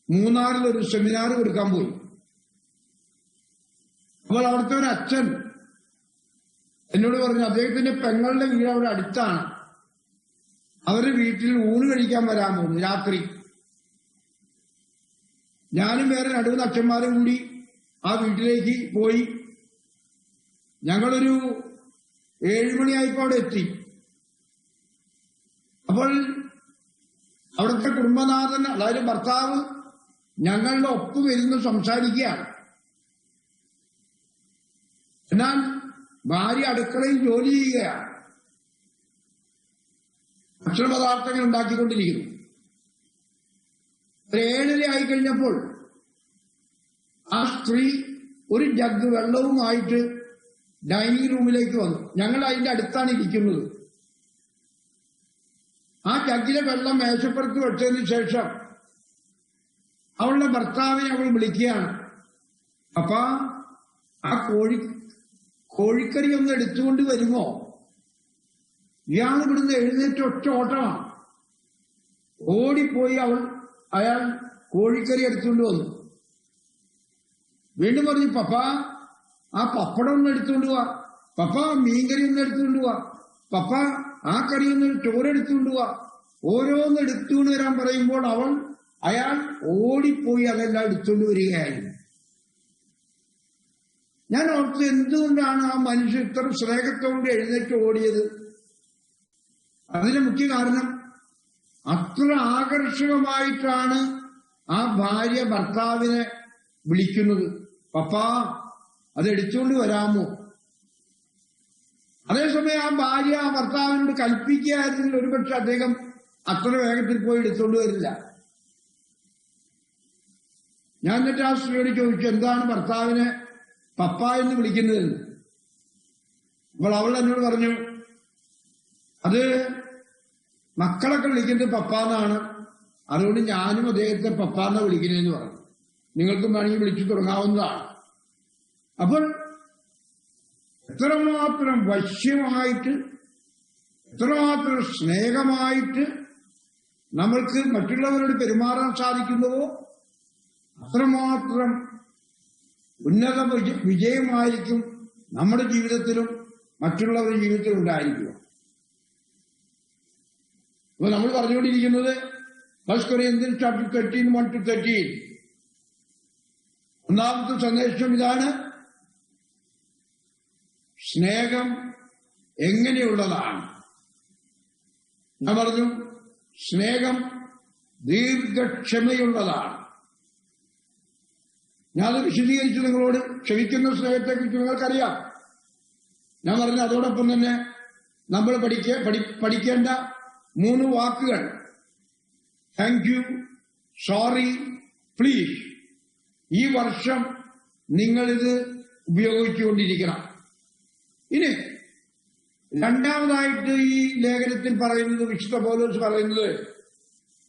മൂന്നാറിൽ ഒരു സെമിനാർ കൊടുക്കാൻ പോയി. അപ്പോൾ അവിടുത്തെ ഒരു അച്ഛൻ എന്നോട് പറഞ്ഞു, അദ്ദേഹത്തിന്റെ പെങ്ങളുടെ വീട് അവിടെ അടുത്താണ്, അവരുടെ വീട്ടിൽ ഊണ് കഴിക്കാൻ വരാൻ പോകുന്നു രാത്രി. ഞാനും വേറെ 2-3 അച്ഛന്മാരും കൂടി ആ വീട്ടിലേക്ക് പോയി. ഞങ്ങളൊരു 7 മണിയായപ്പോൾ അവിടെ എത്തി. അപ്പോൾ അവിടുത്തെ കുടുംബനാഥൻ, അതായത് ഭർത്താവ്, ഞങ്ങളുടെ ഒപ്പം ഇരുന്ന് സംസാരിക്കുകയാണ്. എന്നാൽ ഭാര്യ അടുക്കളയിൽ ജോലി ചെയ്യുകയാണ്, ഭക്ഷണപദാർത്ഥങ്ങൾ ഉണ്ടാക്കിക്കൊണ്ടിരിക്കുന്നു. 7:30 ആയിക്കഴിഞ്ഞപ്പോൾ ആ സ്ത്രീ ഒരു ജഗ് വെള്ളവുമായിട്ട് ഡൈനിങ് റൂമിലേക്ക് വന്നു. ഞങ്ങൾ അതിന്റെ അടുത്താണ് ഇരിക്കുന്നത്. ആ ജഗ്ഗിലെ വെള്ളം മേശപ്പുറത്ത് വെച്ചതിന് ശേഷം അവളുടെ ഭർത്താവിനെ അവൾ വിളിക്കുകയാണ്. അപ്പ ആ കോഴിക്കറി ഒന്ന് എടുത്തുകൊണ്ട് വരുമോ? ഇയാൾ ഇവിടുന്ന് എഴുന്നേറ്റ് ഒറ്റ ഓട്ടമാണ്. ഓടിപ്പോയി അയാൾ കോഴിക്കറി എടുത്തുകൊണ്ട് വന്നു. വീണ്ടും പറഞ്ഞു, പപ്പ ആ പപ്പടം ഒന്ന് എടുത്തുകൊണ്ട് പോവാ. പപ്പ മീൻകറി ഒന്ന് എടുത്തുകൊണ്ട് പോവാ, പപ്പ ആ കറി ഒന്ന് ചോറെടുത്തുകൊണ്ട് പോവാ, ഓരോന്ന് എടുത്തുകൊണ്ട് വരാൻ പറയുമ്പോൾ അയാൾ ഓടിപ്പോയി അതെല്ലാം എടുത്തുകൊണ്ട് വരികയായിരുന്നു. ഞാൻ ഓർത്ത് എന്തുകൊണ്ടാണ് ആ മനുഷ്യൻ ഇത്ര സ്നേഹത്തോടെ എഴുന്നേറ്റ് ഓടിയത്? അതിന് മുഖ്യ കാരണം അത്ര ആകർഷകമായിട്ടാണ് ആ ഭാര്യ ഭർത്താവിനെ വിളിക്കുന്നത്. പപ്പാ അത് എടുത്തുകൊണ്ട് വരാമോ? അതേസമയം ആ ഭാര്യ ആ ഭർത്താവിനോട് കൽപ്പിക്കുകയായിരുന്നെങ്കിൽ ഒരുപക്ഷെ അദ്ദേഹം അത്ര വേഗത്തിൽ പോയി എടുത്തുകൊണ്ട് വരില്ല. ഞാൻ എന്നിട്ട് ആ സ്ത്രീയോട് ചോദിച്ചു, എന്താണ് ഭർത്താവിനെ പപ്പ എന്ന് വിളിക്കുന്നതെന്ന്. അപ്പോൾ അവൾ എന്നോട് പറഞ്ഞു, അത് മക്കളൊക്കെ വിളിക്കുന്നത് പപ്പാന്നാണ്, അതുകൊണ്ട് ഞാനും അദ്ദേഹത്തെ പപ്പാന്ന വിളിക്കുന്നതെന്ന് പറഞ്ഞു. നിങ്ങൾക്കും വേണമെങ്കിൽ വിളിച്ചു തുടങ്ങാവുന്നതാണ്. അപ്പോൾ എത്രമാത്രം വശ്യമായിട്ട്, എത്രമാത്രം സ്നേഹമായിട്ട് നമ്മൾക്ക് മറ്റുള്ളവരോട് പെരുമാറാൻ സാധിക്കുന്നുവോ അത്രമാത്രം ഉന്നത വിജയമായിരിക്കും നമ്മുടെ ജീവിതത്തിലും മറ്റുള്ളവരുടെ ജീവിതത്തിലും ഉണ്ടായിരിക്കുക. അപ്പൊ നമ്മൾ പറഞ്ഞുകൊണ്ടിരിക്കുന്നത് 1 Corinthians chapter 13, 1-13. ഒന്നാമത്തെ സന്ദേശം ഇതാണ്: സ്നേഹം എങ്ങനെയുള്ളതാണ്? ഞാൻ പറഞ്ഞു, സ്നേഹം ദീർഘക്ഷമയുള്ളതാണ്. ഞാനത് വിശദീകരിച്ചു നിങ്ങളോട്. ക്ഷമിക്കുന്ന സ്നേഹത്തെക്കുറിച്ച് നിങ്ങൾക്കറിയാം. ഞാൻ പറഞ്ഞു, അതോടൊപ്പം തന്നെ നമ്മൾ പഠിക്കേണ്ട 3 വാക്കുകൾ: താങ്ക് യു, സോറി, പ്ലീസ്. ഈ വർഷം നിങ്ങളിത് ഉപയോഗിച്ചുകൊണ്ടിരിക്കണം. ഇനി രണ്ടാമതായിട്ട് ഈ ലേഖനത്തിൽ പറയുന്നത്, വിശുദ്ധ പൗലോസ് പറയുന്നത്,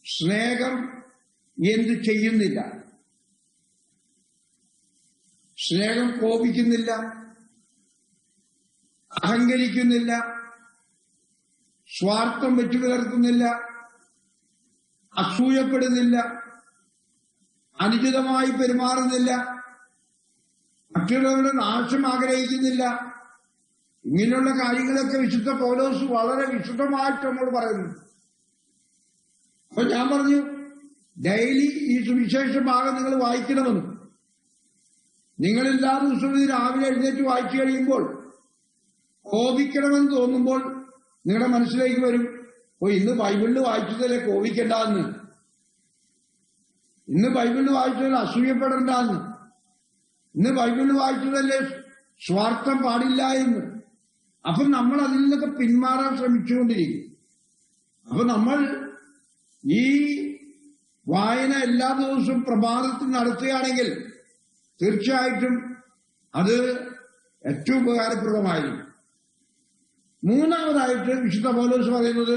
സ്നേഹം എന്ത് ചെയ്യുന്നില്ല. സ്നേഹം കോപിക്കുന്നില്ല, അഹങ്കരിക്കുന്നില്ല, സ്വാർത്ഥം വെച്ചു പുലർത്തുന്നില്ല, അസൂയപ്പെടുന്നില്ല, അനുചിതമായി പെരുമാറുന്നില്ല, മറ്റുള്ളവരുടെ നാശം ആഗ്രഹിക്കുന്നില്ല. ഇങ്ങനെയുള്ള കാര്യങ്ങളൊക്കെ വിശുദ്ധ പൗലോസ് വളരെ വിശുദ്ധമായിട്ട് നമ്മോട് പറയുന്നു. അപ്പൊ ഞാൻ പറഞ്ഞു, ഡെയിലി ഈ സുവിശേഷ ഭാഗം നിങ്ങൾ വായിക്കണമെന്ന്. നിങ്ങളെല്ലാ ദിവസവും ഇത് രാവിലെ എഴുന്നേറ്റ് വായിച്ചു കഴിയുമ്പോൾ കോപിക്കണമെന്ന് തോന്നുമ്പോൾ നിങ്ങളുടെ മനസ്സിലേക്ക് വരും, ഇന്ന് ബൈബിളിൽ വായിച്ചതല്ലേ കോപിക്കണ്ടെന്ന്, ഇന്ന് ബൈബിളിൽ വായിച്ചതല്ലേ അസൂയപ്പെടണ്ടെന്ന്, ഇന്ന് ബൈബിളിൽ വായിച്ചതല്ലേ സ്വാർത്ഥം പാടില്ല എന്ന്. അപ്പൊ നമ്മൾ അതിൽ നിന്നൊക്കെ പിന്മാറാൻ ശ്രമിച്ചുകൊണ്ടിരിക്കും. അപ്പൊ നമ്മൾ ഈ വായന എല്ലാ ദിവസവും പ്രഭാതത്തിൽ നടത്തുകയാണെങ്കിൽ തീർച്ചയായിട്ടും അത് ഏറ്റവും ഉപകാരപ്രദമായിരിക്കും. മൂന്നാമതായിട്ട് വിശുദ്ധ പൗലോസ് പറയുന്നത്,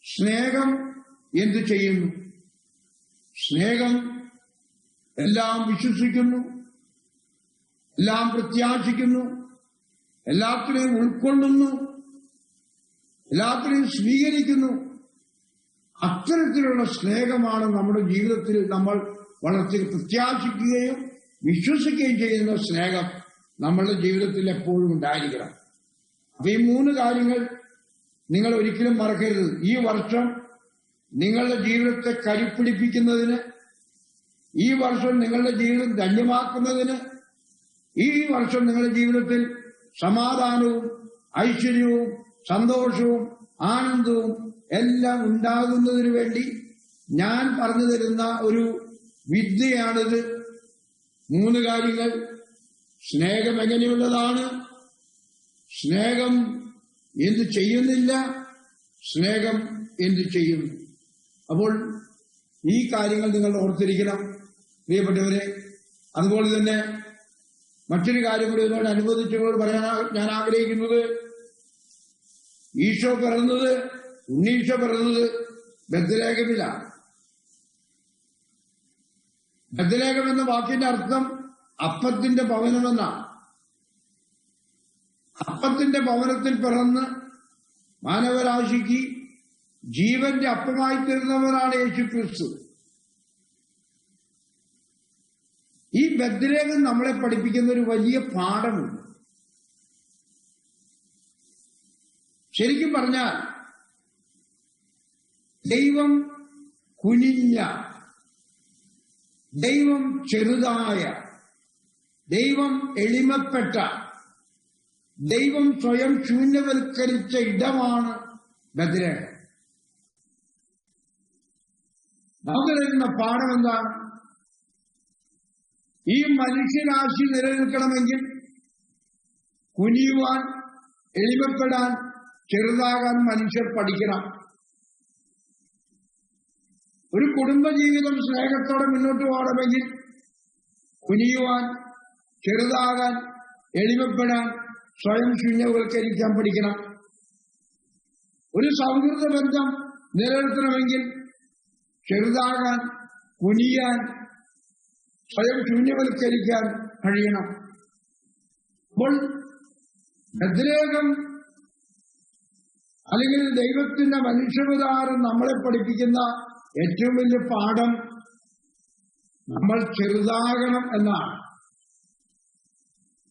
സ്നേഹം എന്തു ചെയ്യുന്നു? സ്നേഹം എല്ലാം വിശ്വസിക്കുന്നു, എല്ലാം പ്രത്യാശിക്കുന്നു, എല്ലാത്തിനെയും ഉൾക്കൊള്ളുന്നു, എല്ലാത്തിനെയും സ്വീകരിക്കുന്നു. അത്തരത്തിലുള്ള സ്നേഹമാണ് നമ്മുടെ ജീവിതത്തിൽ നമ്മൾ വളർത്തി പ്രത്യാശിക്കുകയും വിശ്വസിക്കുകയും ചെയ്യുന്ന സ്നേഹം നമ്മളുടെ ജീവിതത്തിൽ എപ്പോഴും ഉണ്ടായിരിക്കണം. അപ്പൊ ഈ 3 കാര്യങ്ങൾ നിങ്ങൾ ഒരിക്കലും മറക്കരുത്. ഈ വർഷം നിങ്ങളുടെ ജീവിതത്തെ കരുപ്പിടിപ്പിക്കുന്നതിന്, ഈ വർഷം നിങ്ങളുടെ ജീവിതം ധന്യമാക്കുന്നതിന്, ഈ വർഷം നിങ്ങളുടെ ജീവിതത്തിൽ സമാധാനവും ഐശ്വര്യവും സന്തോഷവും ആനന്ദവും എല്ലാം ഉണ്ടാകുന്നതിന് വേണ്ടി ഞാൻ പറഞ്ഞു തരുന്ന ഒരു വിദ്യയാണിത്. 3 കാര്യങ്ങൾ. സ്നേഹം എങ്ങനെയുള്ളതാണ്? സ്നേഹം എന്തു ചെയ്യുന്നില്ല? സ്നേഹം എന്തു ചെയ്യുന്നു? അപ്പോൾ ഈ കാര്യങ്ങൾ നിങ്ങൾ ഓർത്തിരിക്കണം പ്രിയപ്പെട്ടവരെ. അതുപോലെ തന്നെ മറ്റൊരു കാര്യം കൂടി ഇതിനോട് അനുബന്ധിച്ചുകൊണ്ട് പറയാൻ ഞാൻ ആഗ്രഹിക്കുന്നത്, ഉണ്ണീശോ പിറന്നത് ബത്ലഹേമിലാണ്. ബത്ലഹേം എന്ന വാക്കിന്റെ അർത്ഥം അപ്പത്തിന്റെ ഭവനമെന്നാണ്. അപ്പത്തിന്റെ ഭവനത്തിൽ പിറന്ന് മാനവരാശിക്ക് ജീവന്റെ അപ്പമായി തീർന്നവനാണ് യേശുക്രിസ്തു. ഈ ബത്ലഹേം നമ്മളെ പഠിപ്പിക്കുന്ന ഒരു വലിയ പാഠമുണ്ട്. ശരിക്കും പറഞ്ഞാൽ ദൈവം കുനിഞ്ഞ, ദൈവം ചെറുതായ, ദൈവം എളിമപ്പെട്ട, ദൈവം സ്വയം ശൂന്യവൽക്കരിച്ച ഇടമാണ് ബത്ലഹേം. നമുക്ക് തരുന്ന പാഠം എന്താണ്? ഈ മനുഷ്യരാശി നിലനിൽക്കണമെങ്കിൽ കുനിയുവാൻ, എളിമപ്പെടാൻ, ചെറുതാകാൻ മനുഷ്യർ പഠിക്കണം. ഒരു കുടുംബജീവിതം സ്നേഹത്തോടെ മുന്നോട്ട് പോകണമെങ്കിൽ കുനിയുവാൻ, ചെറുതാകാൻ, എളിമപ്പെടാൻ, സ്വയം ശൂന്യവൽക്കരിക്കാൻ പഠിക്കണം. ഒരു സൗഹൃദ ബന്ധം നിലനിർത്തണമെങ്കിൽ ചെറുതാകാൻ, കുനിയാൻ, സ്വയം ശൂന്യവൽക്കരിക്കാൻ കഴിയണം. അപ്പോൾ ബത്ലഹേം അല്ലെങ്കിൽ ദൈവത്തിന്റെ മനുഷ്യാവതാരം നമ്മളെ പഠിപ്പിക്കുന്ന ഏറ്റവും വലിയ പാഠം നമ്മൾ ചെറുതാകണം എന്നാണ്.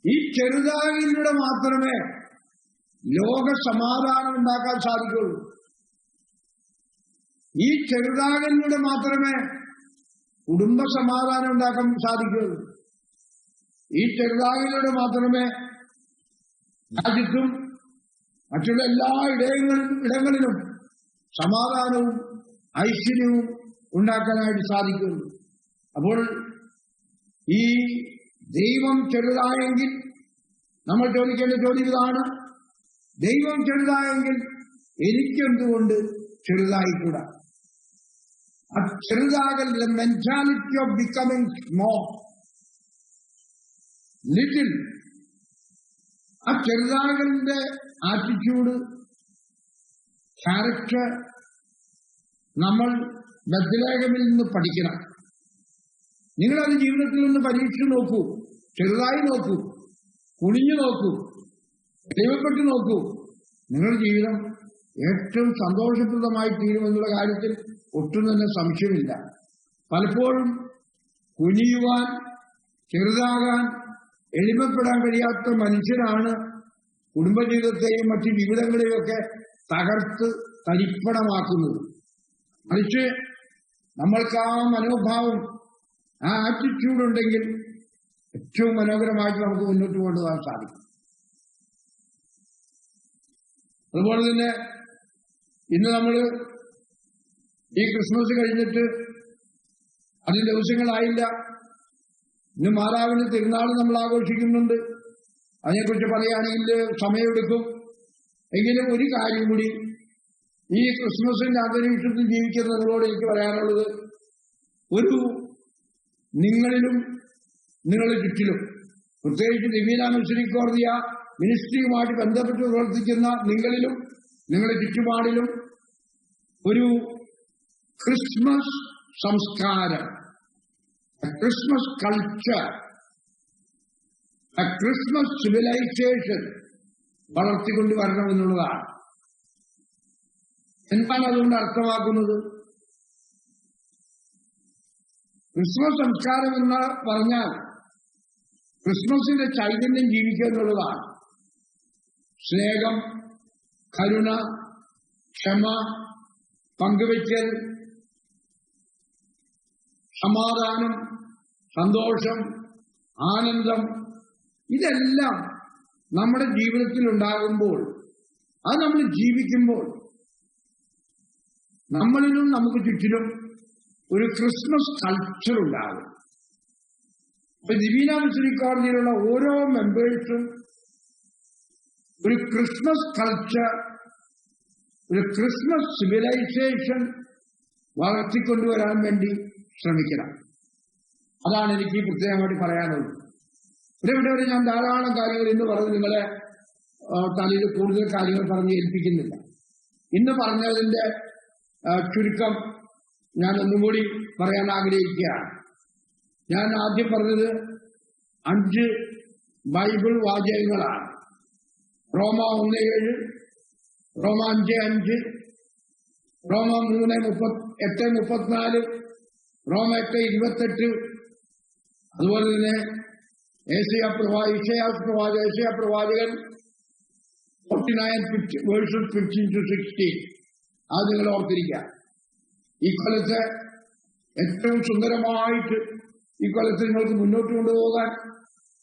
ഈ ചെറുതാകലിലൂടെ മാത്രമേ ലോക സമാധാനം ഉണ്ടാക്കാൻ സാധിക്കുള്ളൂ. ഈ ചെറുതാകലിലൂടെ മാത്രമേ കുടുംബ സമാധാനം ഉണ്ടാക്കാൻ സാധിക്കുള്ളൂ. ഈ ചെറുതാകലിലൂടെ മാത്രമേ രാജ്യത്തും മറ്റുള്ള എല്ലാ ഇടങ്ങളിലും സമാധാനവും ഐശ്വര്യവും ഉണ്ടാക്കാനായിട്ട് സാധിക്കുള്ളൂ. അപ്പോൾ ഈ ദൈവം ചെറുതായെങ്കിൽ നമ്മൾ ചോദിക്കേണ്ട ചോദ്യം ഇതാണ്: ദൈവം ചെറുതായെങ്കിൽ എനിക്കെന്തുകൊണ്ട് ചെറുതായിക്കൂടാ? ആ ചെറുതാകൽ, mentality of becoming small, little, ആ ചെറുതാകലിന്റെ ആറ്റിറ്റ്യൂഡ്, ക്യാരക്ടർ നമ്മൾ ബത്ലഹേമിൽ നിന്ന് പഠിക്കണം. നിങ്ങളത് ജീവിതത്തിൽ നിന്ന് പരീക്ഷിച്ചു നോക്കൂ. ചെറുതായി നോക്കൂ, കുനിഞ്ഞു നോക്കൂ, ദൈവപ്പെട്ടു നോക്കൂ. നിങ്ങളുടെ ജീവിതം ഏറ്റവും സന്തോഷപ്രദമായി തീരുമെന്നുള്ള കാര്യത്തിൽ ഒട്ടും തന്നെ സംശയമില്ല. പലപ്പോഴും കുനിയുവാൻ, ചെറുതാകാൻ, എളിമപ്പെടാൻ കഴിയാത്ത മനുഷ്യരാണ് കുടുംബജീവിതത്തെയും മറ്റു ജീവിതങ്ങളെയും ഒക്കെ തകർത്ത് തരിപ്പണമാക്കുന്നത്. മറിച്ച് നമ്മൾക്ക് ആ മനോഭാവം, ആ ആറ്റിറ്റ്യൂഡ് ഉണ്ടെങ്കിൽ ഏറ്റവും മനോഹരമായിട്ട് നമുക്ക് മുന്നോട്ട് കൊണ്ടുപോകാൻ സാധിക്കും. അതുപോലെ തന്നെ ഇന്ന് നമ്മൾ ഈ ക്രിസ്മസ് കഴിഞ്ഞിട്ട് അതിന് ദിവസങ്ങളായില്ല. ഇന്ന് മാതാവിന് തിരുനാൾ നമ്മൾ ആഘോഷിക്കുന്നുണ്ട്. അതിനെക്കുറിച്ച് പറയുകയാണെങ്കിൽ സമയമെടുക്കും. എങ്കിലും ഒരു കാര്യം കൂടി, ഈ ക്രിസ്മസിന്റെ അന്തരീക്ഷത്തിൽ ജീവിക്കുന്ന നിങ്ങളോട് എനിക്ക് പറയാനുള്ളത്, ഒരു നിങ്ങളിലും നിങ്ങളുടെ ചുറ്റിലും, പ്രത്യേകിച്ച് ദിവ്യന മിഷനറി മിനിസ്ട്രിയുമായിട്ട് ബന്ധപ്പെട്ട് പ്രവർത്തിക്കുന്ന നിങ്ങളിലും നിങ്ങളുടെ ചുറ്റുപാടിലും ഒരു ക്രിസ്മസ് സംസ്കാരം, ക്രിസ്മസ് കൾച്ചർ, ക്രിസ്മസ് സിവിലൈസേഷൻ വളർത്തിക്കൊണ്ടുവരണമെന്നുള്ളതാണ്. എന്താണ് അതുകൊണ്ട് അർത്ഥമാക്കുന്നത്? ക്രിസ്മസ് സംസ്കാരം എന്ന് പറഞ്ഞാൽ ക്രിസ്മസിന്റെ ചൈതന്യം ജീവിക്കുക എന്നുള്ളതാണ്. സ്നേഹം, കരുണ, ക്ഷമ, പങ്കുവയ്ക്കൽ, സമാധാനം, സന്തോഷം, ആനന്ദം, ഇതെല്ലാം നമ്മുടെ ജീവിതത്തിൽ ഉണ്ടാകുമ്പോൾ, അത് നമ്മൾ ജീവിക്കുമ്പോൾ നമ്മളിലും നമുക്ക് ചുറ്റിലും ഒരു ക്രിസ്മസ് കൾച്ചർ ഉണ്ടാകും. ഇപ്പൊ ദിവ്യന മിഷനറി കോളനിയിലുള്ള ഓരോ മെമ്പേഴ്സും ഒരു ക്രിസ്മസ് കൾച്ചർ, ഒരു ക്രിസ്മസ് സിവിലൈസേഷൻ വളർത്തിക്കൊണ്ടുവരാൻ വേണ്ടി ശ്രമിക്കണം. അതാണ് എനിക്ക് പ്രത്യേകമായിട്ട് പറയാനുള്ളത്. ഇവിടെ വരെ ഞാൻ ധാരാളം കാര്യങ്ങൾ ഇന്ന് പറഞ്ഞ് നിങ്ങളെ തലയിൽ കൂടുതൽ കാര്യങ്ങൾ പറഞ്ഞ് ഏൽപ്പിക്കുന്നില്ല. ഇന്ന് പറഞ്ഞതിന്റെ ചുരുക്കം ഞാൻ ഒന്നും കൂടി പറയാൻ ആഗ്രഹിക്കുകയാണ്. ഞാൻ ആദ്യം പറഞ്ഞത് 5 ബൈബിൾ വാചകങ്ങളാണ്. റോമ 1:7, റോമ 5:5, റോമ 8:34, റോമ 8:28, അതുപോലെ തന്നെ ഏശയ്യാ പ്രവാചകൻ 49 വേഴ്സസ് 15-16. അത് നിങ്ങൾ ഓർത്തിരിക്കുക. ഈ കൊല്ലത്തെ ഏറ്റവും സുന്ദരമായിട്ട് ഈ കൊല്ലത്തിൽ നിങ്ങൾക്ക് മുന്നോട്ട് കൊണ്ടുപോകാൻ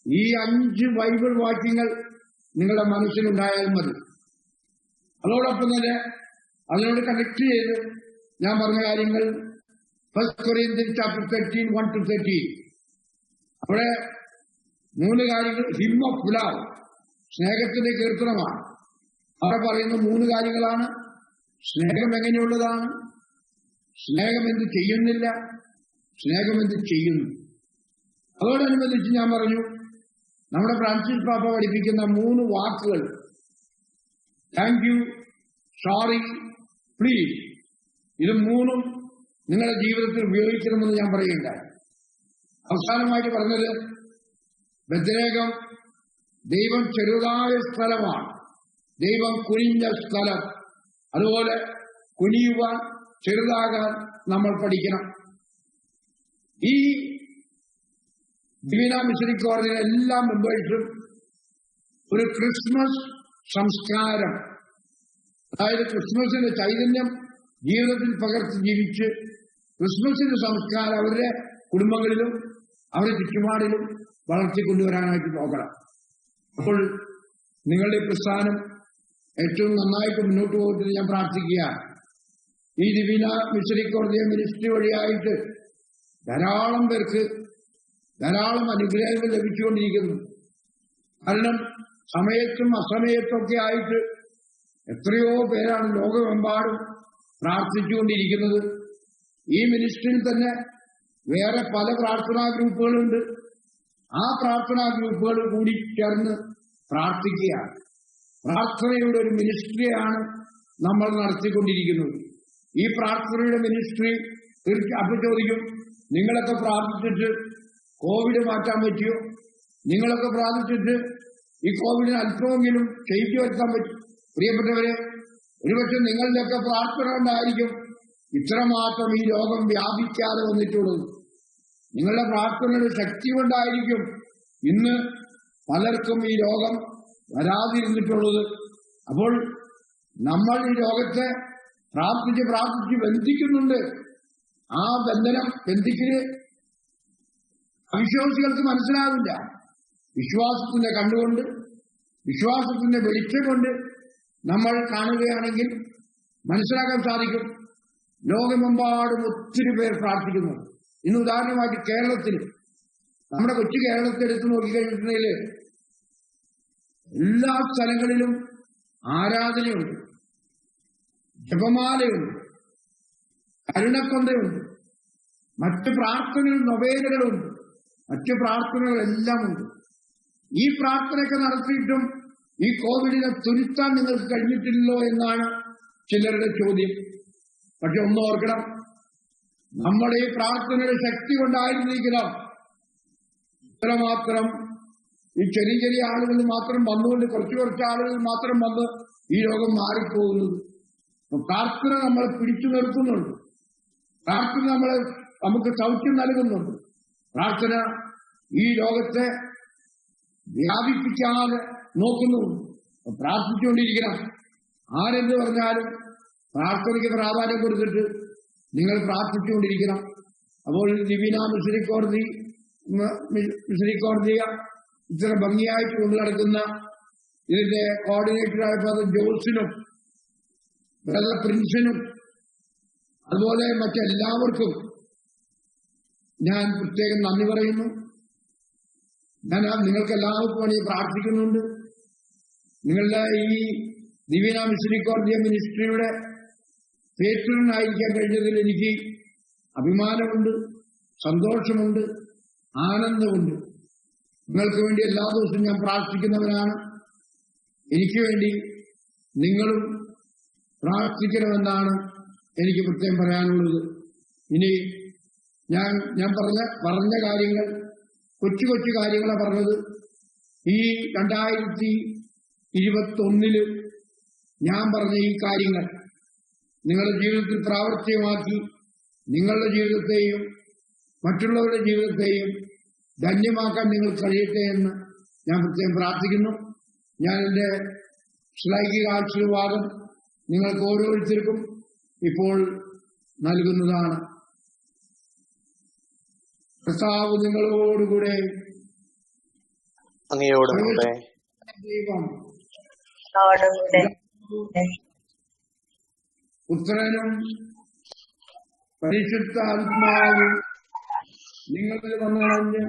ഈ 5 ബൈബിൾ വാക്യങ്ങൾ നിങ്ങളുടെ മനസ്സിലുണ്ടായാൽ മതി. അതോടൊപ്പം തന്നെ അതിനോട് കണക്ട് ചെയ്ത് ഞാൻ പറഞ്ഞ കാര്യങ്ങൾ 1 Corinthians chapter 13, 1-13. അവിടെ 3 കാര്യങ്ങൾ. ഹിം ഓഫ് ലവ്, സ്നേഹത്തിന്റെ കീർത്തനമാണ്. അവിടെ പറയുന്ന 3 കാര്യങ്ങളാണ്. സ്നേഹം എങ്ങനെയുള്ളതാണ്, സ്നേഹം എന്ത് ചെയ്യുന്നില്ല, സ്നേഹം എന്ത് ചെയ്യുന്നു. അതോടനുബന്ധിച്ച് ഞാൻ പറഞ്ഞു, നമ്മുടെ ഫ്രാൻസിസ് പാപ്പ പഠിപ്പിക്കുന്ന 3 വാക്കുകൾ, താങ്ക് യു, സോറി, പ്ലീസ്, ഇത് 3ഉം നിങ്ങളുടെ ജീവിതത്തിൽ ഉപയോഗിക്കണമെന്ന് ഞാൻ പറയുകയുണ്ടായി. അവസാനമായിട്ട് പറഞ്ഞത്, ബെത്ലഹേം ദൈവം ചെറുതായ സ്ഥലമാണ്, ദൈവം കുനിഞ്ഞ സ്ഥലം. അതുപോലെ കുനിയുവാൻ, ചെറുതാകാൻ നമ്മൾ പഠിക്കണം. ഈ ഡിവൈന മിസറിക്കോർഡിയയിലെ എല്ലാ മെമ്പേഴ്സും ഒരു ക്രിസ്മസ് സംസ്കാരം, അതായത് ക്രിസ്മസിന്റെ ചൈതന്യം ജീവിതത്തിൽ പകർത്തി ജീവിച്ച് ക്രിസ്മസിന്റെ സംസ്കാരം അവരുടെ കുടുംബങ്ങളിലും അവരുടെ ചുറ്റുപാടിലും വളർത്തിക്കൊണ്ടുവരാനായിട്ട് നോക്കണം. അപ്പോൾ നിങ്ങളുടെ പ്രസ്ഥാനം ഏറ്റവും നന്നായിട്ട് മുന്നോട്ട് പോയിട്ട് ഞാൻ പ്രാർത്ഥിക്കുകയാണ്. ഈ ഡിവൈന മിസറിക്കോർഡിയ മിനിസ്ട്രി വഴിയായിട്ട് ധാരാളം പേർക്ക് ധാരാളം അനുഗ്രഹങ്ങൾ ലഭിച്ചുകൊണ്ടിരിക്കുന്നു. കാരണം സമയത്തും അസമയത്തൊക്കെ ആയിട്ട് എത്രയോ പേരാണ് ലോകമെമ്പാടും പ്രാർത്ഥിച്ചുകൊണ്ടിരിക്കുന്നത്. ഈ മിനിസ്ട്രിയിൽ തന്നെ വേറെ പല പ്രാർത്ഥനാ ഗ്രൂപ്പുകളുണ്ട്. ആ പ്രാർത്ഥനാ ഗ്രൂപ്പുകൾ കൂടി ചേർന്ന് പ്രാർത്ഥിക്കുകയാണ്. പ്രാർത്ഥനയുടെ ഒരു മിനിസ്ട്രിയാണ് നമ്മൾ നടത്തിക്കൊണ്ടിരിക്കുന്നത്. ഈ പ്രാർത്ഥനയുടെ മിനിസ്ട്രി അപ്പോൾ ചോദിക്കും, നിങ്ങളൊക്കെ പ്രാർത്ഥിച്ചിട്ട് കോവിഡ് മാറ്റാൻ പറ്റിയോ? നിങ്ങളൊക്കെ പ്രാർത്ഥിച്ചിട്ട് ഈ കോവിഡിന് അല്പമെങ്കിലും ക്ഷയിച്ചു വരുത്താൻ പറ്റും? പ്രിയപ്പെട്ടവരെ, ഒരുപക്ഷെ നിങ്ങളുടെയൊക്കെ പ്രാർത്ഥന കൊണ്ടായിരിക്കും ഇത്രമാത്രം ഈ രോഗം വ്യാപിക്കാതെ വന്നിട്ടുള്ളത്. നിങ്ങളുടെ പ്രാർത്ഥനയുടെ ശക്തി കൊണ്ടായിരിക്കും ഇന്ന് പലർക്കും ഈ രോഗം വരാതിരുന്നിട്ടുള്ളത്. അപ്പോൾ നമ്മൾ ഈ രോഗത്തെ പ്രാർത്ഥിച്ച് പ്രാർത്ഥിച്ച് ബന്ധിക്കുന്നുണ്ട്. ആ ബന്ധനം ബന്ധിക്കല് അവിശ്വാസികൾക്ക് മനസ്സിലാവില്ല. വിശ്വാസത്തിന്റെ കണ്ടുകൊണ്ട്, വിശ്വാസത്തിന്റെ വെളിച്ചം കൊണ്ട് നമ്മൾ കാണുകയാണെങ്കിൽ മനസ്സിലാക്കാൻ സാധിക്കും. ലോകമെമ്പാടും ഒത്തിരി പേർ പ്രാർത്ഥിക്കുന്നു. ഇന്ന് ഉദാഹരണമായിട്ട് കേരളത്തിൽ, നമ്മുടെ കൊച്ചു കേരളത്തെ എടുത്ത് നോക്കിക്കഴിഞ്ഞിട്ടുണ്ടെങ്കിൽ എല്ലാ സ്ഥലങ്ങളിലും ആരാധനയുണ്ട്, ജപമാലയുണ്ട്, കരുണക്കൊന്തയുണ്ട്, മറ്റ് പ്രാർത്ഥനകൾ, നൊവേനകളുണ്ട്, മറ്റ് പ്രാർത്ഥനകളെല്ലാം ഉണ്ട്. ഈ പ്രാർത്ഥനയൊക്കെ നടത്തിയിട്ടും ഈ കോവിഡിനെ തുരുത്താൻ നിങ്ങൾക്ക് കഴിഞ്ഞിട്ടില്ലല്ലോ എന്നാണ് ചിലരുടെ ചോദ്യം. പക്ഷെ ഒന്ന് ഓർക്കണം, നമ്മുടെ ഈ പ്രാർത്ഥനയുടെ ശക്തി കൊണ്ടായിരുന്നിരിക്കണം ഇത്രമാത്രം ഈ ചെറിയ ചെറിയ ആളുകൾ മാത്രം വന്നുകൊണ്ട്, കുറച്ച് ആളുകൾ മാത്രം വന്ന് ഈ രോഗം മാറിപ്പോകുന്നത്. പ്രാർത്ഥന നമ്മളെ പിടിച്ചു നിർത്തുന്നുണ്ട്. പ്രാർത്ഥന നമുക്ക് സൗഖ്യം നൽകുന്നുണ്ട്. പ്രാർത്ഥന ഈ രോഗത്തെ വ്യാപിപ്പിക്കാതെ നോക്കുന്നുണ്ട്. പ്രാർത്ഥിച്ചുകൊണ്ടിരിക്കണം. ആരെന്ത് പറഞ്ഞാലും പ്രാർത്ഥനയ്ക്ക് പ്രാധാന്യം കൊടുത്തിട്ട് നിങ്ങൾ പ്രാർത്ഥിച്ചുകൊണ്ടിരിക്കണം. അപ്പോൾ ഡിവൈന മിസറിക്കോർഡിയ ഇത്ര ഭംഗിയായിട്ട് കൊണ്ടു നടക്കുന്ന ഇതിന്റെ കോർഡിനേറ്ററായ ഫാദർ ജോസിനും ബ്രദർ പ്രിൻസിനും അതുപോലെ മറ്റെല്ലാവർക്കും ഞാൻ പ്രത്യേകം നന്ദി പറയുന്നു. ഞാൻ നിങ്ങൾക്ക് എല്ലാവർക്കും വേണ്ടി പ്രാർത്ഥിക്കുന്നുണ്ട്. നിങ്ങളുടെ ഈ ഡിവൈന മിസറിക്കോർഡിയ മിനിസ്ട്രിയുടെ പേട്രനായിരിക്കാൻ കഴിഞ്ഞതിൽ എനിക്ക് അഭിമാനമുണ്ട്, സന്തോഷമുണ്ട്, ആനന്ദമുണ്ട്. നിങ്ങൾക്ക് വേണ്ടി എല്ലാ ദിവസവും ഞാൻ പ്രാർത്ഥിക്കുന്നവനാണ്. എനിക്ക് വേണ്ടി നിങ്ങളും പ്രാർത്ഥിക്കണമെന്നാണ് എനിക്ക് പ്രത്യേകം പറയാനുള്ളത്. ഇനി ഞാൻ പറഞ്ഞ കാര്യങ്ങൾ കൊച്ചു കൊച്ചു കാര്യങ്ങളാണ് പറഞ്ഞത്. ഈ 2021 ഞാൻ പറഞ്ഞ ഈ കാര്യങ്ങൾ നിങ്ങളുടെ ജീവിതത്തിൽ പ്രാവർത്തികമാക്കി നിങ്ങളുടെ ജീവിതത്തെയും മറ്റുള്ളവരുടെ ജീവിതത്തെയും ധന്യമാക്കാൻ നിങ്ങൾ കഴിയട്ടെ എന്ന് ഞാൻ പ്രത്യേകം പ്രാർത്ഥിക്കുന്നു. ഞാൻ എന്റെ ശ്ലൈഹിക ആശീർവാദം നിങ്ങൾക്ക് ഓരോരുത്തർക്കും ഇപ്പോൾ നൽകുന്നതാണ്. കർത്താവ് നിങ്ങളോടുകൂടെ. അങ്ങയോടുകൂടെ. ദൈവം പുത്രനും പരിശുദ്ധാത്മാവും നിങ്ങളിൽ വന്നണഞ്ഞ്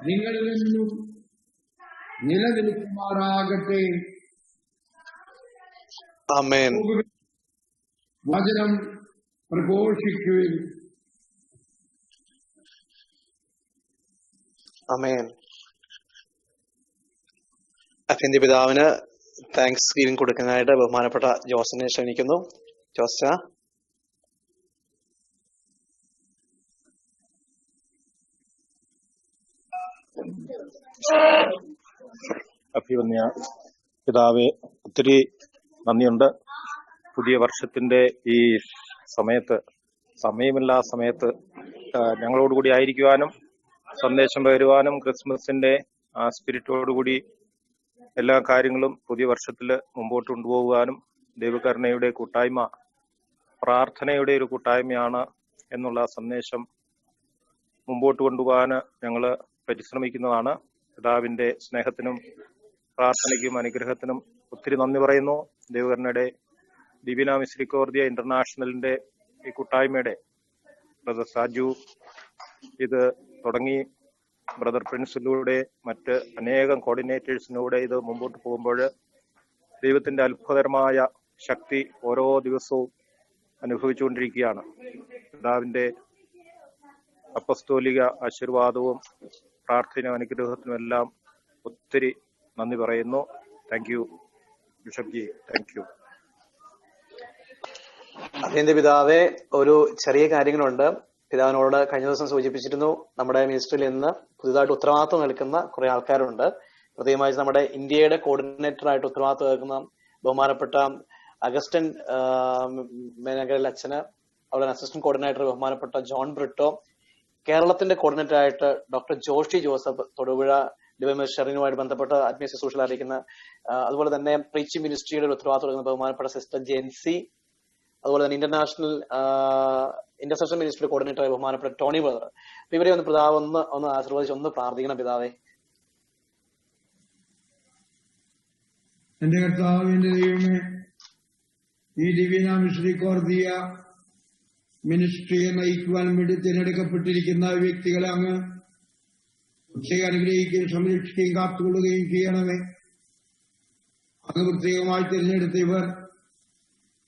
നിങ്ങളിൽ നിന്നും നിലനിൽക്കുമാറാകട്ടെ. ആമേൻ. വചനം പ്രഘോഷിക്കുവിൻ. ആമേൻ. അത്യന്ത പിതാവിന് താങ്ക്സ് ഗിവിംഗ് കൊടുക്കാനായിട്ട് ബഹുമാനപ്പെട്ട ജോസിനെ ക്ഷണിക്കുന്നു. ജോസ. അഭിവന്യ പിതാവെ, ഒത്തിരി നന്ദിയുണ്ട്. പുതിയ വർഷത്തിന്റെ ഈ സമയത്ത്, സമയമില്ലാ സമയത്ത് ഞങ്ങളോടുകൂടി ആയിരിക്കുവാനും സന്ദേശം പകരുവാനും ക്രിസ്മസിന്റെ ആ സ്പിരിറ്റോടുകൂടി എല്ലാ കാര്യങ്ങളും പുതിയ വർഷത്തിൽ മുമ്പോട്ട് കൊണ്ടുപോകുവാനും ദൈവകരുണയുടെ കൂട്ടായ്മ പ്രാർത്ഥനയുടെ ഒരു കൂട്ടായ്മയാണ് എന്നുള്ള സന്ദേശം മുമ്പോട്ട് കൊണ്ടുപോകാൻ ഞങ്ങൾ പരിശ്രമിക്കുന്നതാണ്. പിതാവിന്റെ സ്നേഹത്തിനും പ്രാർത്ഥനയ്ക്കും അനുഗ്രഹത്തിനും ഒത്തിരി നന്ദി പറയുന്നു. ദൈവകരുണയുടെ ദിവ്യന മിസ്രിക്കോർദിയ ഇന്റർനാഷണലിന്റെ ഈ കൂട്ടായ്മയുടെ ബ്രദർ സാജു ഇത് തുടങ്ങി, ബ്രദർ പ്രിൻസിലൂടെ മറ്റ് അനേകം കോർഡിനേറ്റേഴ്സിലൂടെ ഇത് മുമ്പോട്ട് പോകുമ്പോൾ ദൈവത്തിന്റെ അത്ഭുതകരമായ ശക്തി ഓരോ ദിവസവും അനുഭവിച്ചുകൊണ്ടിരിക്കുകയാണ്. പിതാവിന്റെ അപ്പസ്തോലിക ആശീർവാദവും പ്രാർത്ഥന അനുഗ്രഹത്തിനും എല്ലാം ഒത്തിരി നന്ദി പറയുന്നു. Thank you bishop G. Thank you. അത്യന്ത പിതാവെ, ഒരു ചെറിയ കാര്യങ്ങളുണ്ട്. പിതാവിനോട് കഴിഞ്ഞ ദിവസം സൂചിപ്പിച്ചിരുന്നു, നമ്മുടെ മിനിസ്ട്രിയിൽ ഇന്ന് പുതുതായിട്ട് ഉത്തരവാദിത്വം നിൽക്കുന്ന കുറെ ആൾക്കാരുണ്ട്. പ്രത്യേകമായി നമ്മുടെ ഇന്ത്യയുടെ കോർഡിനേറ്റർ ആയിട്ട് ഉത്തരവാദിത്വം നിൽക്കുന്ന ബഹുമാനപ്പെട്ട അഗസ്റ്റൻ മേനകരൽ അച്ഛന്, അവിടെ അസിസ്റ്റന്റ് കോർഡിനേറ്റർ ബഹുമാനപ്പെട്ട ജോൺ ബ്രിട്ടോ, കേരളത്തിന്റെ കോർഡിനേറ്റർ ആയിട്ട് doctor Joshi Joseph, Thodupuzha divine ഷെറിനുമായിട്ട് ബന്ധപ്പെട്ട ആത്മീയ ശുശ്രൂഷകൾ അറിയിക്കുന്ന, അതുപോലെ തന്നെ പ്രീച്ചി മിനിസ്ട്രിയുടെ ഉത്തരവാദിത്വം എടുക്കുന്ന ബഹുമാനപ്പെട്ട സിസ്റ്റർ ജെൻസി, അതുപോലെ തന്നെ ഇന്റർനാഷണൽ ഇന്റർസെപ്ഷൻ മിനിസ്ട്രി കോർഡിനേറ്റർ ബഹുമാനപ്പെട്ട ടോണി ബ്രദർ. ഇവരെ ഒന്ന് പിതാവ് ഒന്ന് ആശീർവദിച്ച് ഒന്ന് പ്രാർത്ഥിക്കണം. പിതാവേ. എന്റെ കർത്താവിന്റെ ദൈവമേ, ഈ ദിവ്യന മിസ്രിക്കോർദിയ മിനിസ്ട്രിയെ നയിക്കുവാൻ വേണ്ടി തിരഞ്ഞെടുക്കപ്പെട്ടിരിക്കുന്ന വ്യക്തികളെ അങ്ങ് പ്രത്യേകം അനുഗ്രഹിക്കുകയും സംരക്ഷിക്കുകയും കാത്തുകൊള്ളുകയും ചെയ്യണമേ. അങ്ങ് പ്രത്യേകമായി തിരഞ്ഞെടുത്ത ഇവർ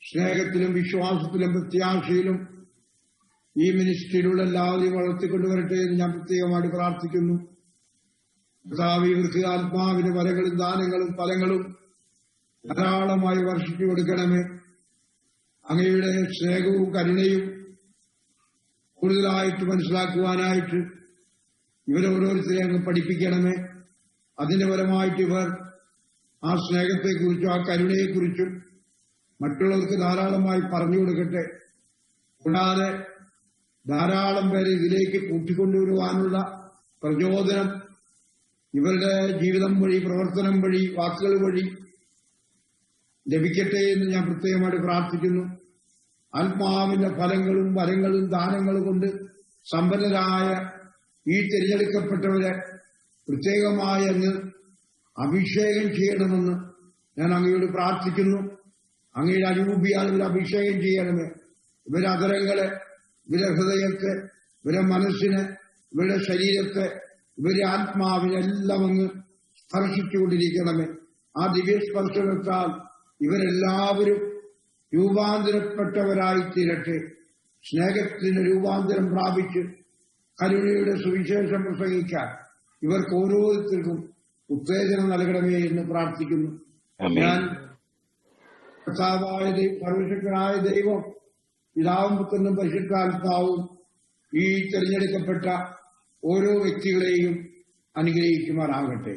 സ്നേഹത്തിലും വിശ്വാസത്തിലും പ്രത്യാശയിലും ഈ മിനിസ്ട്രിയിലുള്ള എല്ലാവരെയും വളർത്തിക്കൊണ്ടുവരട്ടെ എന്ന് ഞാൻ പ്രത്യേകമായിട്ട് പ്രാർത്ഥിക്കുന്നു. കർത്താവ് ഇവർക്ക് ആത്മാവിന്റെ വരങ്ങളും ദാനങ്ങളും ഫലങ്ങളും ധാരാളമായി വർഷിച്ചു കൊടുക്കണമേ. അങ്ങയുടെ സ്നേഹവും കരുണയും കൂടുതലായിട്ട് മനസ്സിലാക്കുവാനായിട്ട് ഇവരെ ഓരോരുത്തരെ അങ്ങ് പഠിപ്പിക്കണമേ. അതിന്റെ ഫലമായിട്ട് ഇവർ ആ സ്നേഹത്തെക്കുറിച്ചും ആ കരുണയെക്കുറിച്ചും മറ്റുള്ളവർക്ക് ധാരാളമായി പറഞ്ഞു കൊടുക്കട്ടെ. കൂടാതെ ധാരാളം പേരെ ഇതിലേക്ക് കൂട്ടിക്കൊണ്ടുവരുവാനുള്ള പ്രചോദനം ഇവരുടെ ജീവിതം വഴി, പ്രവർത്തനം വഴി, വാക്കുകൾ വഴി ലഭിക്കട്ടെ എന്ന് ഞാൻ പ്രത്യേകമായിട്ട് പ്രാർത്ഥിക്കുന്നു. ആത്മാവിന്റെ ഫലങ്ങളും വരങ്ങളും ദാനങ്ങളും കൊണ്ട് സമ്പന്നരായ ഈ തിരഞ്ഞെടുക്കപ്പെട്ടവരെ പ്രത്യേകമായി അങ്ങ് അഭിഷേകം ചെയ്യണമെന്ന് ഞാൻ അങ്ങയോട് പ്രാർത്ഥിക്കുന്നു. അങ്ങയുടെ അരൂപിയാൽ ഇവരെ അഭിഷേകം ചെയ്യണമേ. ഇവരെ അതരങ്ങളെ, ഇവരെ ഹൃദയത്തെ, ഇവരെ മനസ്സിനെ, ഇവരുടെ ശരീരത്തെ, ഇവരെ ആത്മാവിനെല്ലാം അങ്ങ് സ്പർശിച്ചുകൊണ്ടിരിക്കണമേ. ആ ദിവ്യസ്പർശനത്താൽ ഇവരെല്ലാവരും രൂപാന്തരപ്പെട്ടവരായി തീരട്ടെ. സ്നേഹത്തിന് രൂപാന്തരം പ്രാപിച്ച് കരുണയുടെ സുവിശേഷം പ്രസംഗിക്കാൻ ഇവർക്ക് ഓരോരുത്തർക്കും ഉത്തേജനം നൽകണമേ എന്ന് പ്രാർത്ഥിക്കുന്നു. ഞാൻ കർത്താവായ സർവശക്തനായ ദൈവം, പിതാവും പുത്രനും പരിശുദ്ധാത്മാവും ഈ തിരഞ്ഞെടുക്കപ്പെട്ട ഓരോ വ്യക്തികളെയും അനുഗ്രഹിക്കുമാറാകട്ടെ.